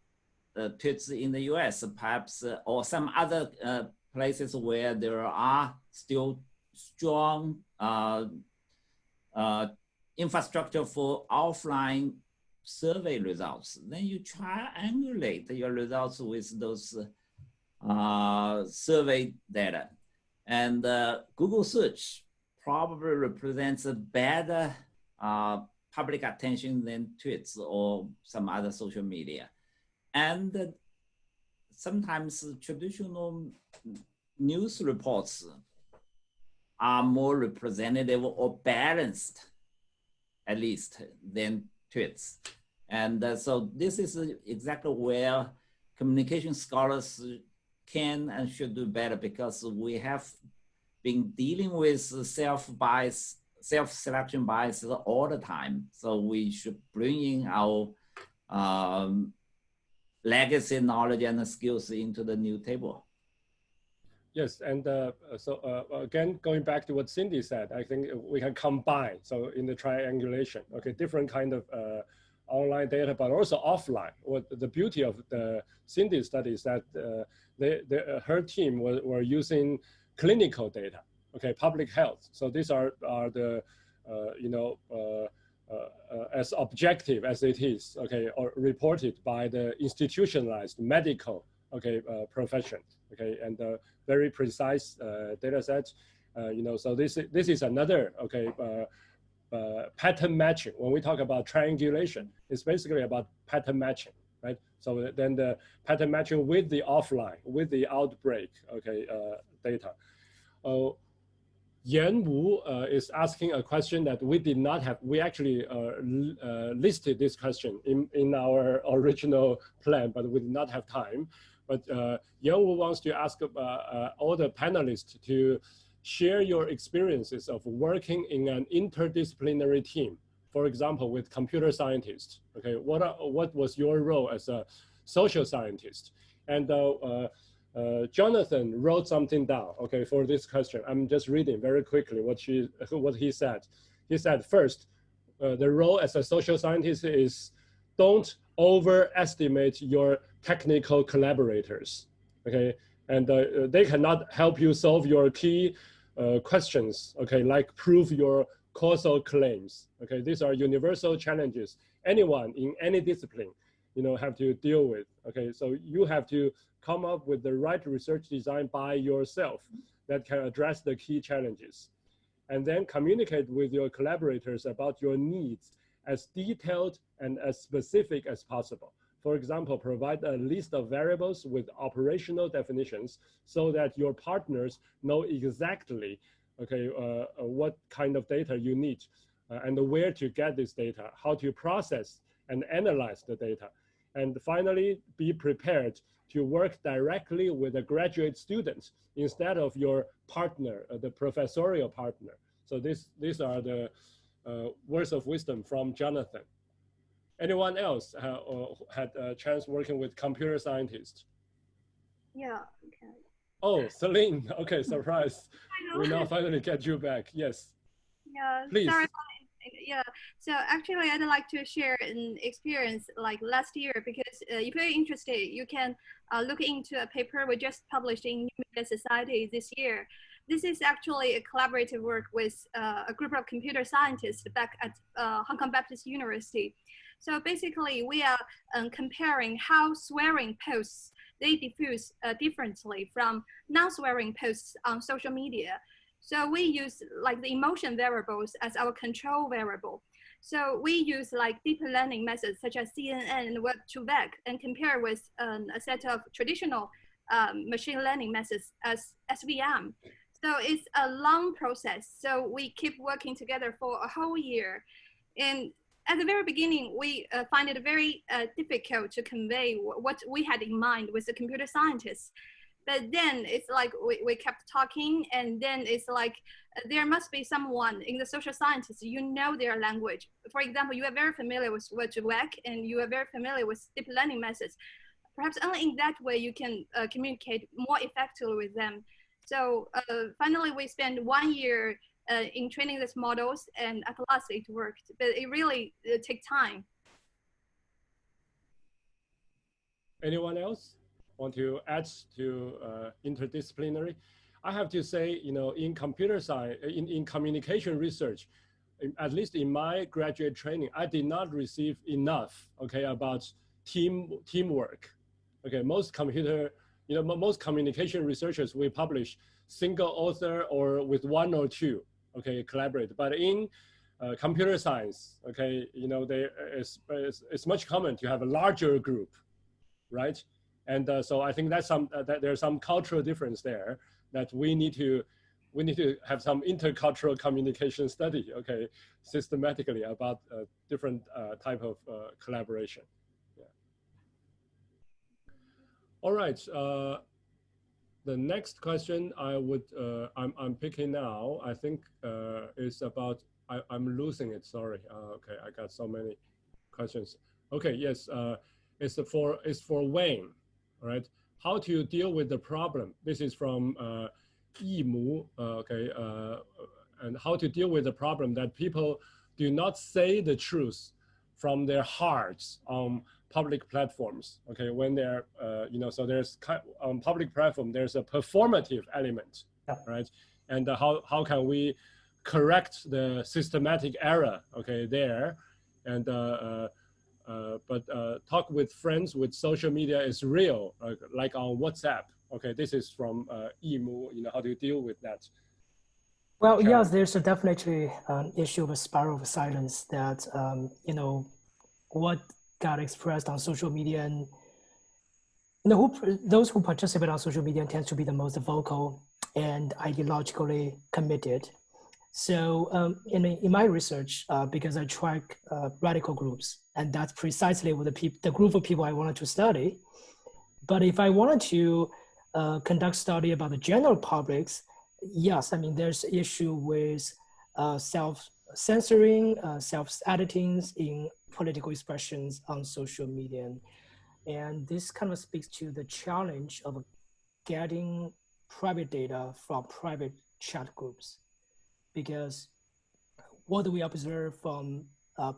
tweets in the US, perhaps, or some other places where there are still strong infrastructure for offline survey results, then you triangulate your results with those survey data. And Google search probably represents a better public attention than tweets or some other social media. And sometimes traditional news reports are more representative or balanced, at least, than tweets. And so this is exactly where communication scholars can and should do better, because we have been dealing with self-selection bias all the time. So we should bring in our legacy knowledge and skills into the new table. Yes, and again, going back to what Cindy said, I think we can combine, so in the triangulation, okay, different kind of online data, but also offline. What the beauty of the Cindy study is that her team were using clinical data, okay, public health. So these are the, as objective as it is, okay, or reported by the institutionalized medical, okay, profession, okay, and very precise data sets, so this is another, okay, pattern matching. When we talk about triangulation, it's basically about pattern matching, right? So then the pattern matching with the offline, with the outbreak, okay, data. Yan Wu is asking a question that we did not have. We actually listed this question in our original plan, but we did not have time. But Yan Wu wants to ask all the panelists to share your experiences of working in an interdisciplinary team. For example, with computer scientists. Okay, what was your role as a social scientist? And Jonathan wrote something down, okay, for this question. I'm just reading very quickly what he said. He said, first, the role as a social scientist is don't overestimate your technical collaborators, okay? And they cannot help you solve your key questions, okay, like prove your causal claims, okay? These are universal challenges anyone in any discipline, have to deal with, okay? So you have to come up with the right research design by yourself that can address the key challenges. And then communicate with your collaborators about your needs as detailed and as specific as possible. For example, provide a list of variables with operational definitions so that your partners know exactly, okay, what kind of data you need and where to get this data, how to process and analyze the data. And finally, be prepared to work directly with a graduate student instead of your partner, the professorial partner. So these are the words of wisdom from Jonathan. Anyone else had a chance working with computer scientists? Yeah. Okay. Oh, Celine. Okay, surprise. We now finally get you back. Yes. Yeah. Please. Sorry. Yeah. So actually, I'd like to share an experience like last year, because if you're interested, you can look into a paper we just published in New Media Society this year. This is actually a collaborative work with a group of computer scientists back at Hong Kong Baptist University. So basically, we are comparing how swearing posts, they diffuse differently from non-swearing posts on social media. So we use like the emotion variables as our control variable. So we use like deep learning methods such as CNN and Web2Vec and compare with a set of traditional machine learning methods as SVM. So it's a long process. So we keep working together for a whole year. And at the very beginning, we find it very difficult to convey what we had in mind with the computer scientists. But then it's like we kept talking, and then it's like there must be someone in the social sciences, you know their language. For example, you are very familiar with Web2Vec and you are very familiar with deep learning methods. Perhaps only in that way you can communicate more effectively with them. So finally, we spent 1 year in training these models, and at last it worked. But it really takes time. Anyone else want to add to interdisciplinary? I have to say, you know, in computer science, in communication research, at least in my graduate training, I did not receive enough, okay, about teamwork. Okay, most communication researchers, we publish single author or with one or two, okay, collaborate. But in computer science, okay, you know, it's much common to have a larger group, right? And so I think that's that there's some cultural difference there that we need to have some intercultural communication study, okay, systematically about different type of collaboration. Yeah. All right. The next question I'm picking now, I think is about, I'm losing it, sorry. Okay, I got so many questions. Okay, yes, it's for Wayne, all right? How to deal with the problem? This is from Yimu, okay, and how to deal with the problem that people do not say the truth from their hearts on public platforms, okay, when they're, you know, so there's, on public platform, there's a performative element, right? And how can we correct the systematic error, okay, there? And, but talk with friends with social media is real, like on WhatsApp. Okay, this is from Yimu, you know, how do you deal with that? Well, yes, there's definitely an issue of a spiral of silence that, you know, what got expressed on social media, and you know, those who participate on social media tend to be the most vocal and ideologically committed. So in my research, because I track radical groups, and that's precisely what the group of people I wanted to study. But if I wanted to conduct study about the general publics, yes, I mean, there's issue with self-censoring, self-editing in political expressions on social media. And this kind of speaks to the challenge of getting private data from private chat groups. Because what do we observe from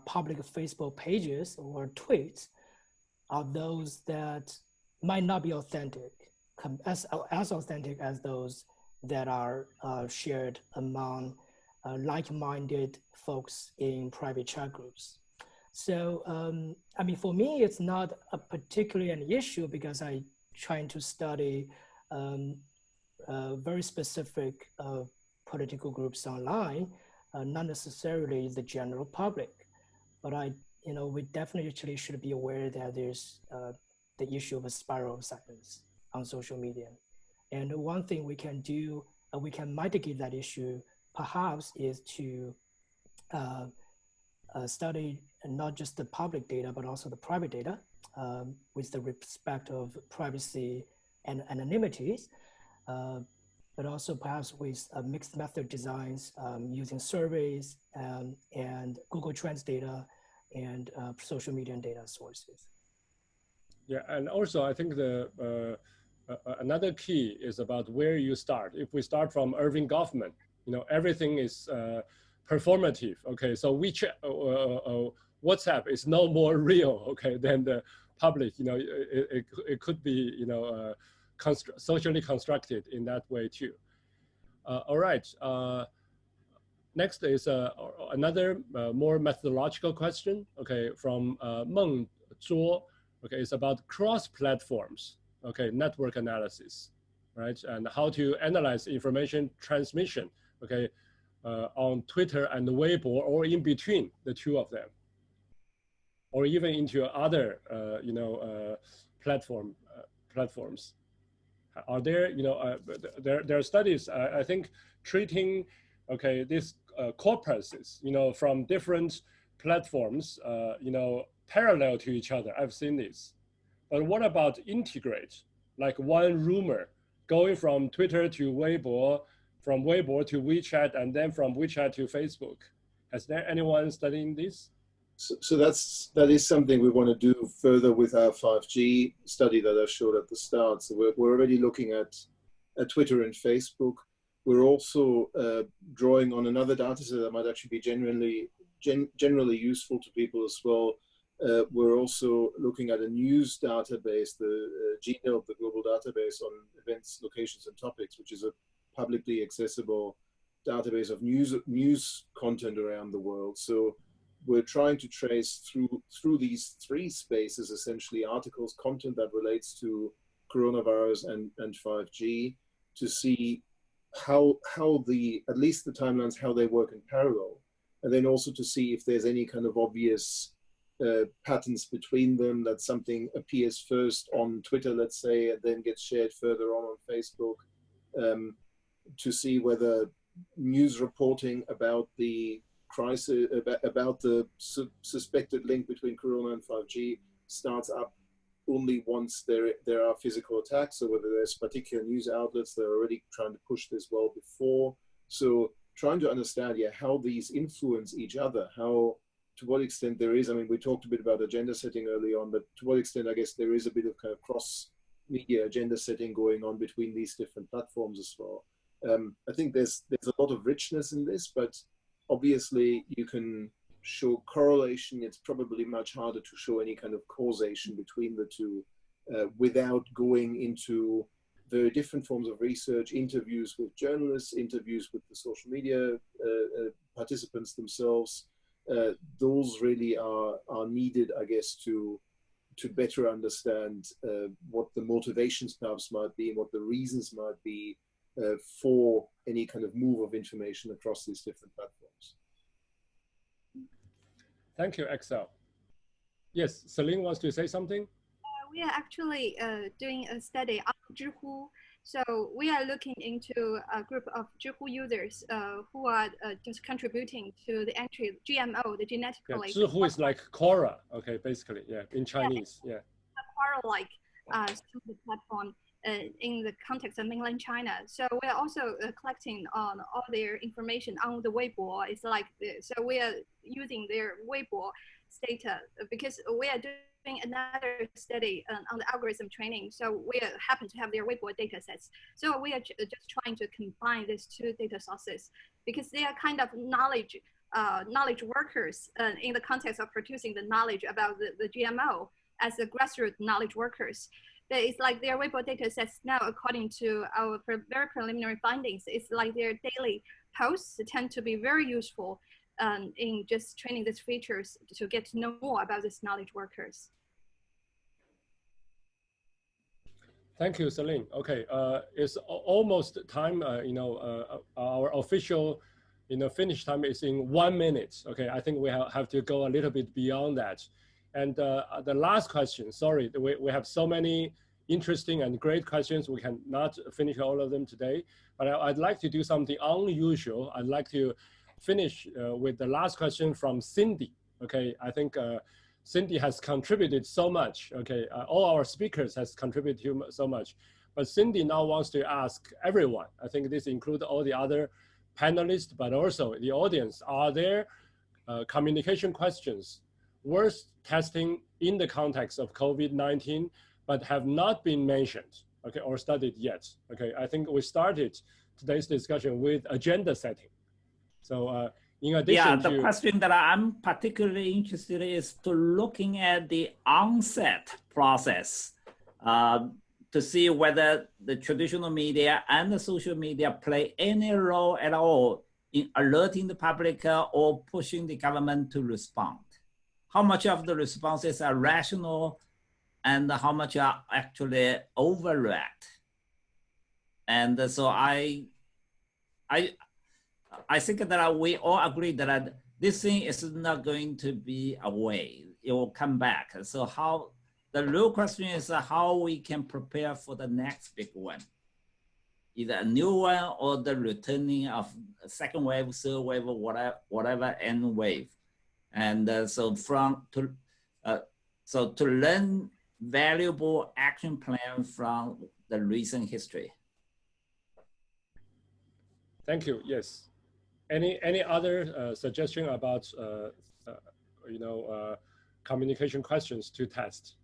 public Facebook pages or tweets are those that might not be authentic, as authentic as those that are shared among like-minded folks in private chat groups. So, I mean, for me, it's not particularly an issue because I'm trying to study very specific political groups online, not necessarily the general public. But you know, we definitely should be aware that there's the issue of a spiral of silence on social media. And one thing we can do, we can mitigate that issue, perhaps, is to study not just the public data, but also the private data with the respect of privacy and anonymity, but also perhaps with mixed method designs using surveys and Google Trends data and social media data sources. Yeah, and also I think another key is about where you start. If we start from Irving Goffman, you know, everything is performative. Okay, so WhatsApp is no more real, okay, than the public. You know, it could be, you know, socially constructed in that way too. All right. Next is another more methodological question. Okay, from Meng Zhuo. Okay, it's about cross platforms. Okay, network analysis, right, and how to analyze information transmission. Okay, on Twitter and Weibo, or in between the two of them, or even into other, you know, platforms. Are there, you know, there are studies, I think, treating, okay, these corpuses, you know, from different platforms, you know, parallel to each other. I've seen this. But what about integrate, like one rumor going from Twitter to Weibo, from Weibo to WeChat, and then from WeChat to Facebook? Has there anyone studying this? So that is something we want to do further with our 5G study that I showed at the start. So we're already looking at Twitter and Facebook. We're also drawing on another data set that might actually be generally useful to people as well. We're also looking at a news database, the GNOME, the global database on events, locations, and topics, which is a publicly accessible database of news content around the world. So we're trying to trace through these three spaces, essentially articles, content that relates to coronavirus and 5G, to see how at least the timelines, how they work in parallel, and then also to see if there's any kind of obvious patterns between them, that something appears first on Twitter, let's say, and then gets shared further on Facebook, to see whether news reporting about the crisis, about the suspected link between Corona and 5G starts up only once there are physical attacks, or whether there's particular news outlets that are already trying to push this well before. So trying to understand, yeah, how these influence each other, how, to what extent there is, I mean, we talked a bit about agenda setting early on, but to what extent, I guess, there is a bit of kind of cross-media agenda setting going on between these different platforms as well. I think there's a lot of richness in this, but obviously you can show correlation. It's probably much harder to show any kind of causation between the two without going into very different forms of research, interviews with journalists, interviews with the social media participants themselves. Those really are needed, I guess, to better understand what the motivations perhaps might be and what the reasons might be for any kind of move of information across these different platforms. Thank you, Axel. Yes, Celine wants to say something? We are actually doing a study on Zhihu. So we are looking into a group of Zhihu users who are just contributing to the entry GMO, the genetically. Yeah, Zhihu is like Quora, okay, basically, yeah, in Chinese, yeah. Quora-like the platform in the context of mainland China. So we are also collecting on all their information on the Weibo. It's like, so we are using their Weibo data because we are doing another study on the algorithm training. So we happen to have their Weibo data sets. So we are just trying to combine these two data sources because they are kind of knowledge workers in the context of producing the knowledge about the GMO as the grassroots knowledge workers. But it's like their Weibo data sets now, according to our very preliminary findings, it's like their daily posts tend to be very useful in just training these features to get to know more about these knowledge workers. Thank you, Celine. Okay, it's almost time. Our official, finish time is in 1 minute. Okay, I think we have to go a little bit beyond that. And the last question, sorry, we have so many interesting and great questions. We cannot finish all of them today, but I'd like to do something unusual. I'd like to finish with the last question from Cindy. Okay, I think Cindy has contributed so much. Okay, all our speakers has contributed so much, but Cindy now wants to ask everyone. I think this includes all the other panelists, but also the audience. Are there communication questions worth testing in the context of COVID-19, but have not been mentioned, okay, or studied yet? Okay, I think we started today's discussion with agenda setting. So in addition the question that I'm particularly interested in is to looking at the onset process to see whether the traditional media and the social media play any role at all in alerting the public or pushing the government to respond. How much of the responses are rational and how much are actually overreact? And so I think that we all agree that this thing is not going to be away. It will come back. So the real question is how we can prepare for the next big one, either a new one or the returning of a second wave, third wave, or whatever end wave. And so to learn valuable action plan from the recent history. Thank you. Yes. Any other suggestion about communication questions to test?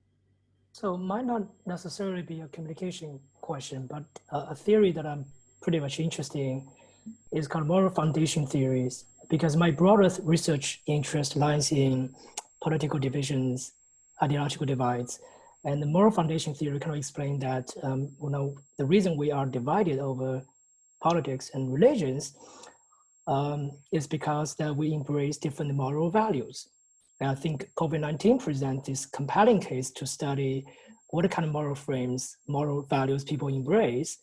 So might not necessarily be a communication question, but a theory that I'm pretty much interested in is called moral foundation theories, because my broader research interest lies in political divisions, ideological divides, and the moral foundation theory kind of explain that the reason we are divided over politics and religions is because that we embrace different moral values. And I think COVID-19 presents this compelling case to study what kind of moral frames, moral values people embrace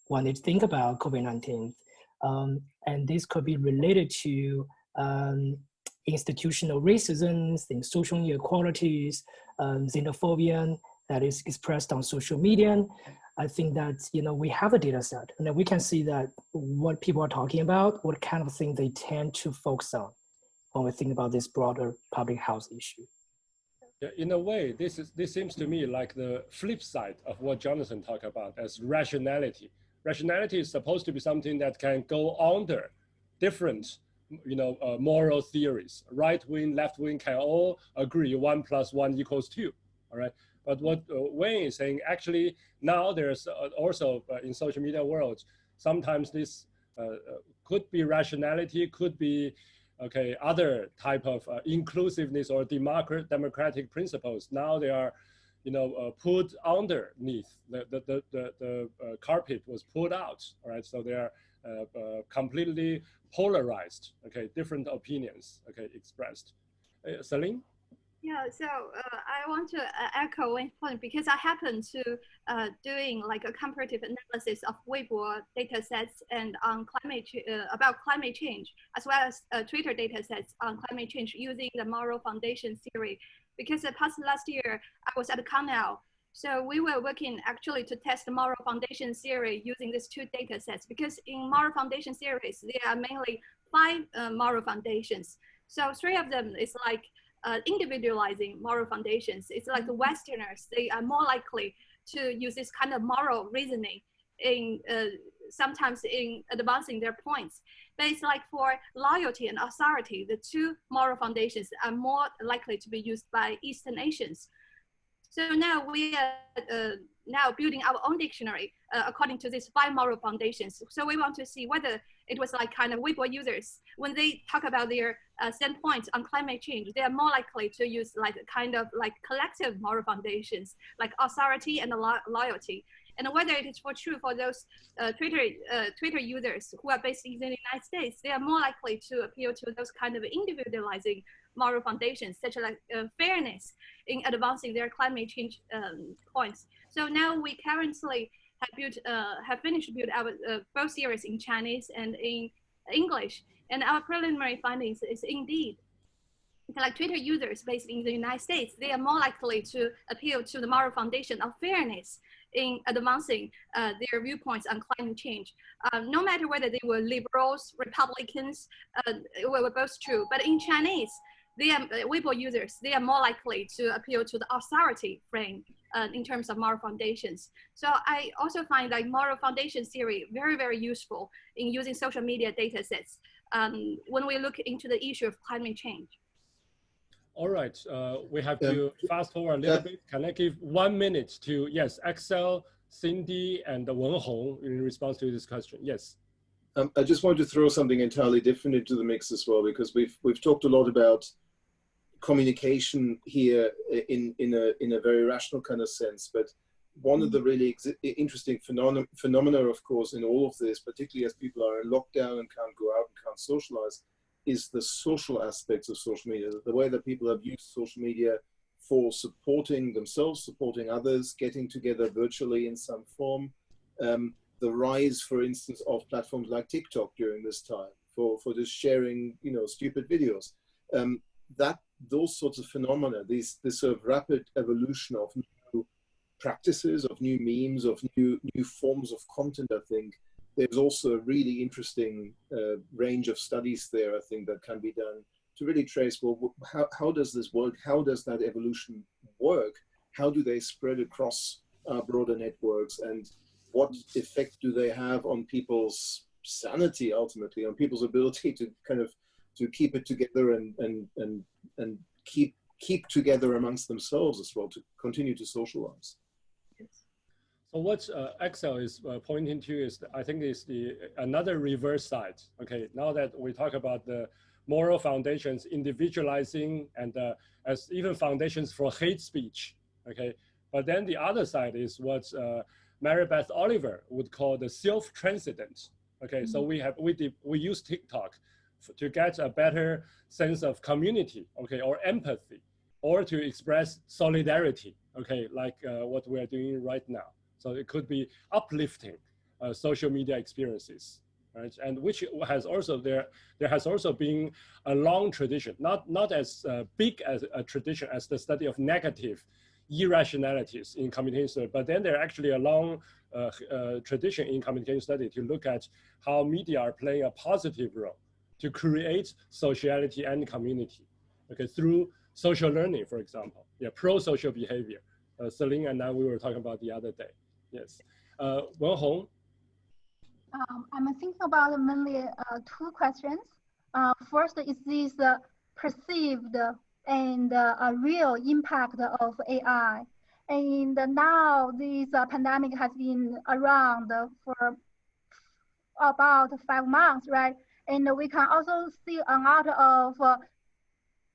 when they think about COVID-19. And this could be related to institutional racism, social inequalities, xenophobia that is expressed on social media. I think that we have a data set and that we can see that what people are talking about, what kind of thing they tend to focus on when we think about this broader public health issue. Yeah, in a way, this seems to me like the flip side of what Jonathan talked about as rationality. Rationality is supposed to be something that can go under different, moral theories. Right wing, left wing can all agree 1 + 1 = 2. All right. But what Wayne is saying, actually, now there's also in social media world, sometimes this could be rationality, could be other type of inclusiveness or democratic principles. Now they are, put underneath the carpet was pulled out. All right, so they are completely polarized. Different opinions. Expressed. Celine. Yeah, so I want to echo one point because I happen to doing like a comparative analysis of Weibo data sets and on about climate change, as well as Twitter data sets on climate change using the moral foundation theory. Because last year I was at CommResearch, so we were working actually to test the moral foundation theory using these two data sets. Because in moral foundation theories, there are mainly 5 moral foundations. So 3 of them is like individualizing moral foundations. It's like the Westerners, they are more likely to use this kind of moral reasoning in sometimes in advancing their points. But it's like for loyalty and authority, the 2 moral foundations are more likely to be used by Eastern Asians. So now we are now building our own dictionary according to these 5 moral foundations. So we want to see whether it was like kind of Weibo users, when they talk about their standpoints on climate change, they are more likely to use like kind of like collective moral foundations, like authority and loyalty. And whether it is true for those Twitter users who are based in the United States, they are more likely to appeal to those kind of individualizing moral foundations, such as like fairness in advancing their climate change points. So now we currently have finished build our both series in Chinese and in English, and our preliminary findings is indeed like Twitter users based in the United States, they are more likely to appeal to the moral foundation of fairness in advancing their viewpoints on climate change. No matter whether they were liberals, Republicans, were both true. But in Chinese, they are Weibo users, they are more likely to appeal to the authority frame in terms of moral foundations. So I also find like moral foundation theory very, very useful in using social media data sets when we look into the issue of climate change. All right, we have to fast forward a little bit. Can I give 1 minute to, yes, Axel, Cindy, and Wenhong in response to this question? Yes. I just want to throw something entirely different into the mix as well, because we've talked a lot about communication here in a very rational kind of sense. But one of the really interesting phenomena, of course, in all of this, particularly as people are in lockdown and can't go out and can't socialize, is the social aspects of social media. The way that people have used social media for supporting themselves, supporting others, getting together virtually in some form. The rise, for instance, of platforms like TikTok during this time for just sharing, stupid videos. Those sorts of phenomena, this sort of rapid evolution of new practices, of new memes, of new forms of content, I think there's also a really interesting range of studies there, I think, that can be done to really trace, well, how does this work? How does that evolution work? How do they spread across broader networks? And what effect do they have on people's sanity, ultimately, on people's ability to kind of to keep it together and keep together amongst themselves as well, to continue to socialize. So what Axel is pointing to is, I think, is another reverse side. Okay, now that we talk about the moral foundations, individualizing, and as even foundations for hate speech. Okay, but then the other side is what Mary Beth Oliver would call the self-transcendent. Okay, so we use TikTok to get a better sense of community, okay, or empathy, or to express solidarity, okay, like what we are doing right now. So it could be uplifting social media experiences, right? And which has also, there has also been a long tradition, not as big as a tradition as the study of negative irrationalities in communication study, but then there are actually a long tradition in communication study to look at how media are playing a positive role to create sociality and community, okay, through social learning, for example, pro-social behavior. Celine and I, we were talking about the other day. Yes. Wenhong? I'm thinking about mainly two questions. First, is this perceived and a real impact of AI? And now this pandemic has been around for about 5 months, right? And we can also see a lot of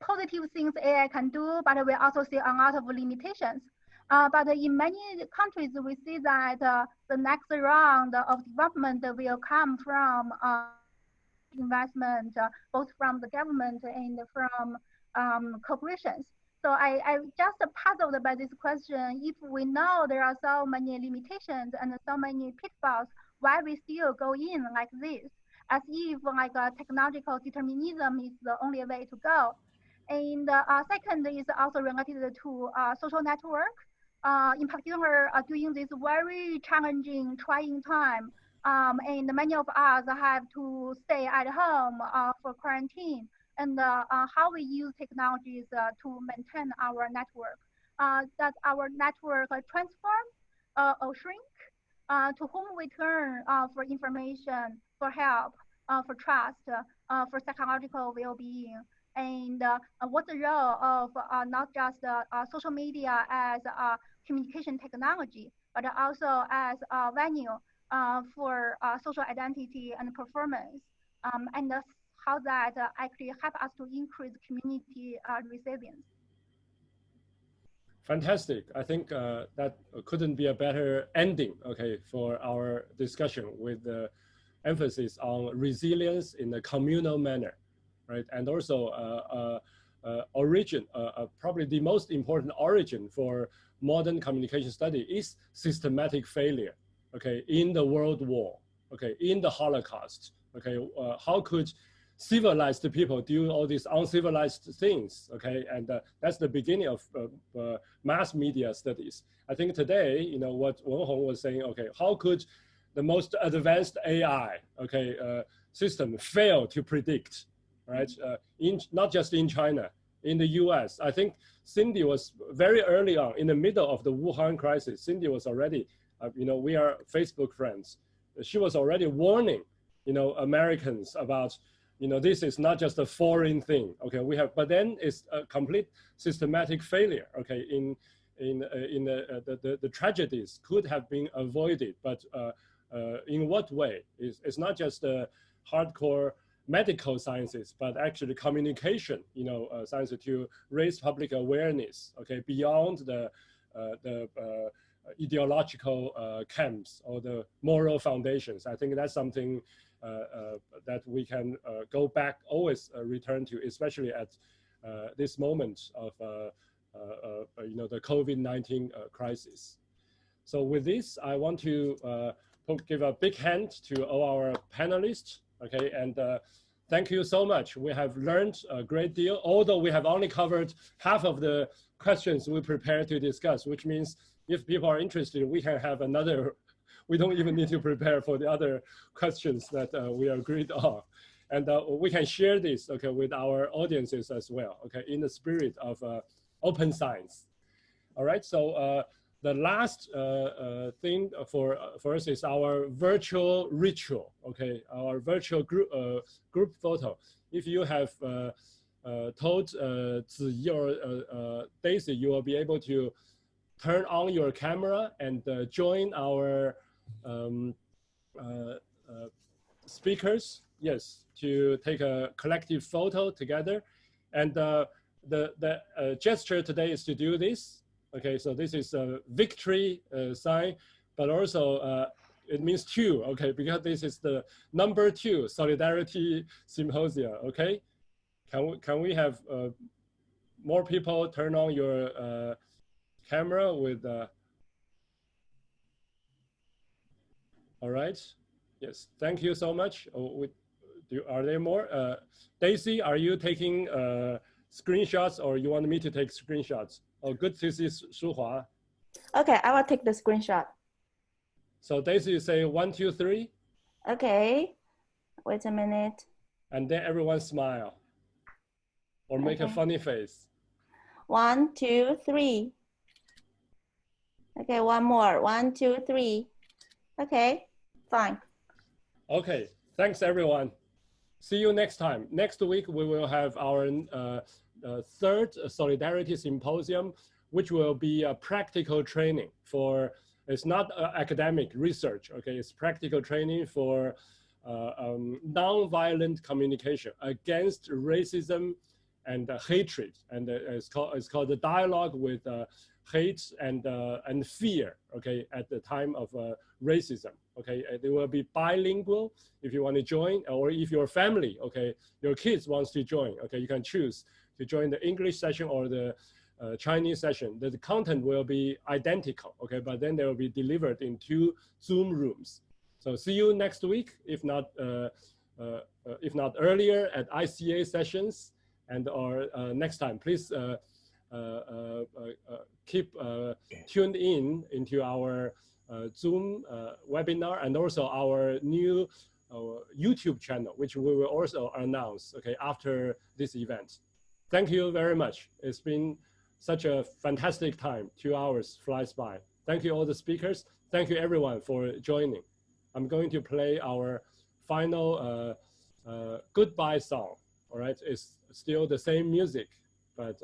positive things AI can do, but we also see a lot of limitations. But in many countries, we see that the next round of development will come from investment, both from the government and from corporations. So I just puzzled by this question. If we know there are so many limitations and so many pitfalls, why we still go in like this, as if like technological determinism is the only way to go. And second is also related to social network. In particular, during this very challenging, trying time, and many of us have to stay at home for quarantine, and how we use technologies to maintain our network, that our network transform or shrink, to whom we turn for information, for help, for trust, for psychological well-being. And what's the role of not just social media as a communication technology, but also as a venue for social identity and performance, and how that actually help us to increase community resilience. Fantastic. I think that couldn't be a better ending, okay, for our discussion, with the emphasis on resilience in a communal manner. Right, and also probably the most important origin for modern communication study is systematic failure. Okay, in the World War. Okay, in the Holocaust. Okay, how could civilized people do all these uncivilized things? Okay, and that's the beginning of mass media studies. I think today, you know, what Wenhong was saying. Okay, how could the most advanced AI, okay, system fail to predict? Right, not just in China, in the US. I think Cindy was very early on, in the middle of the Wuhan crisis. Cindy was already, you know, we are Facebook friends. She was already warning, you know, Americans about, you know, this is not just a foreign thing. Okay, we have, but then it's a complete systematic failure. Okay, in the tragedies could have been avoided, but In what way? It's not just the hardcore medical sciences, but actually communication, science to raise public awareness, okay, beyond the ideological camps or the moral foundations. I think that's something that we can go back, always return to, especially at this moment of the COVID-19 crisis. So with this, I want to give a big hand to all our panelists, okay, and thank you so much. We have learned a great deal, although we have only covered half of the questions we prepared to discuss, which means if people are interested, we can have another, we don't even need to prepare for the other questions that we agreed on. And we can share this, okay, with our audiences as well, okay, in the spirit of open science. All right, so the last thing for us is our virtual ritual, okay, our virtual group photo. If you have told Ziyi or Daisy, you will be able to turn on your camera and join our speakers, yes, to take a collective photo together. And the gesture today is to do this. Okay, so this is a victory sign, but also it means 2, okay, because this is the number 2 Solidarity Symposium, okay? Can we have more people turn on your camera with, all right, yes, thank you so much. Are there more? Daisy, are you taking screenshots or you want me to take screenshots? Oh, good to see Shuhua. Okay, I will take the screenshot. So Daisy, you say 1, 2, 3. Okay, wait a minute. And then everyone smile or make a funny face. 1, 2, 3. Okay, one more. 1, 2, 3. Okay, fine. Okay, thanks everyone. See you next time. Next week, we will have our third Solidarity Symposium, which will be a practical training for, it's not academic research, okay, it's practical training for non-violent communication against racism and hatred. And it's called the dialogue with hate and fear, okay, at the time of racism, okay. They will be bilingual if you want to join, or if your family, okay, your kids wants to join, okay, you can choose to join the English session or the Chinese session. The content will be identical, okay, but then they will be delivered in 2 Zoom rooms. So see you next week, if not earlier at ICA sessions, and or next time. Please keep tuned into our Zoom webinar, and also our new YouTube channel, which we will also announce, okay, after this event. Thank you very much. It's been such a fantastic time. 2 hours flies by. Thank you all the speakers. Thank you everyone for joining. I'm going to play our final goodbye song. All right, it's still the same music, but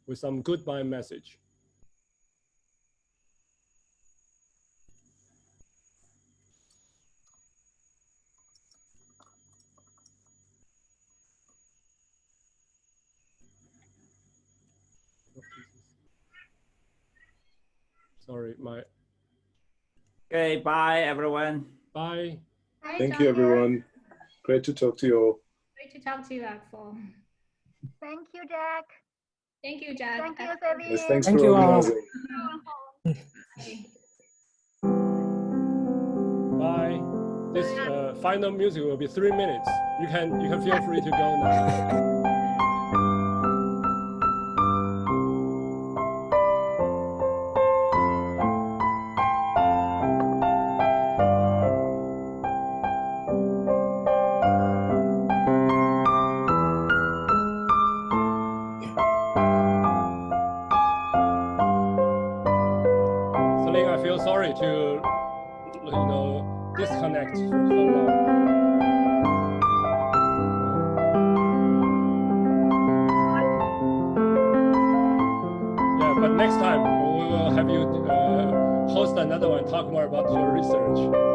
with some goodbye message. Sorry, my. Okay, bye everyone. Bye. Bye, Thank you, everyone. Great to talk to you all. Great to talk to you, Axel. Thank you, Jack. Thank you, Jack. Thank you, Celine. Yes, thanks Thank for you all. organizing. Bye. This final music will be 3 minutes. You can feel free to go now. Celine, I feel sorry to, disconnect for so long. Yeah, but next time we will have you host another one. Talk more about your research.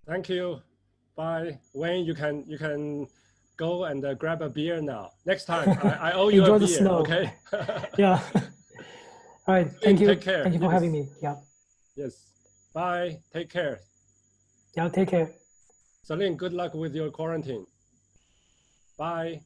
Thank you. Bye. Wayne, you can go and grab a beer now. Next time, I owe you Enjoy a the beer. snow. Okay. Yeah. All right. Thank you. Take care. Thank you for having me. Yeah. Yes. Bye. Take care. Yeah. Take care. Celine, good luck with your quarantine. Bye.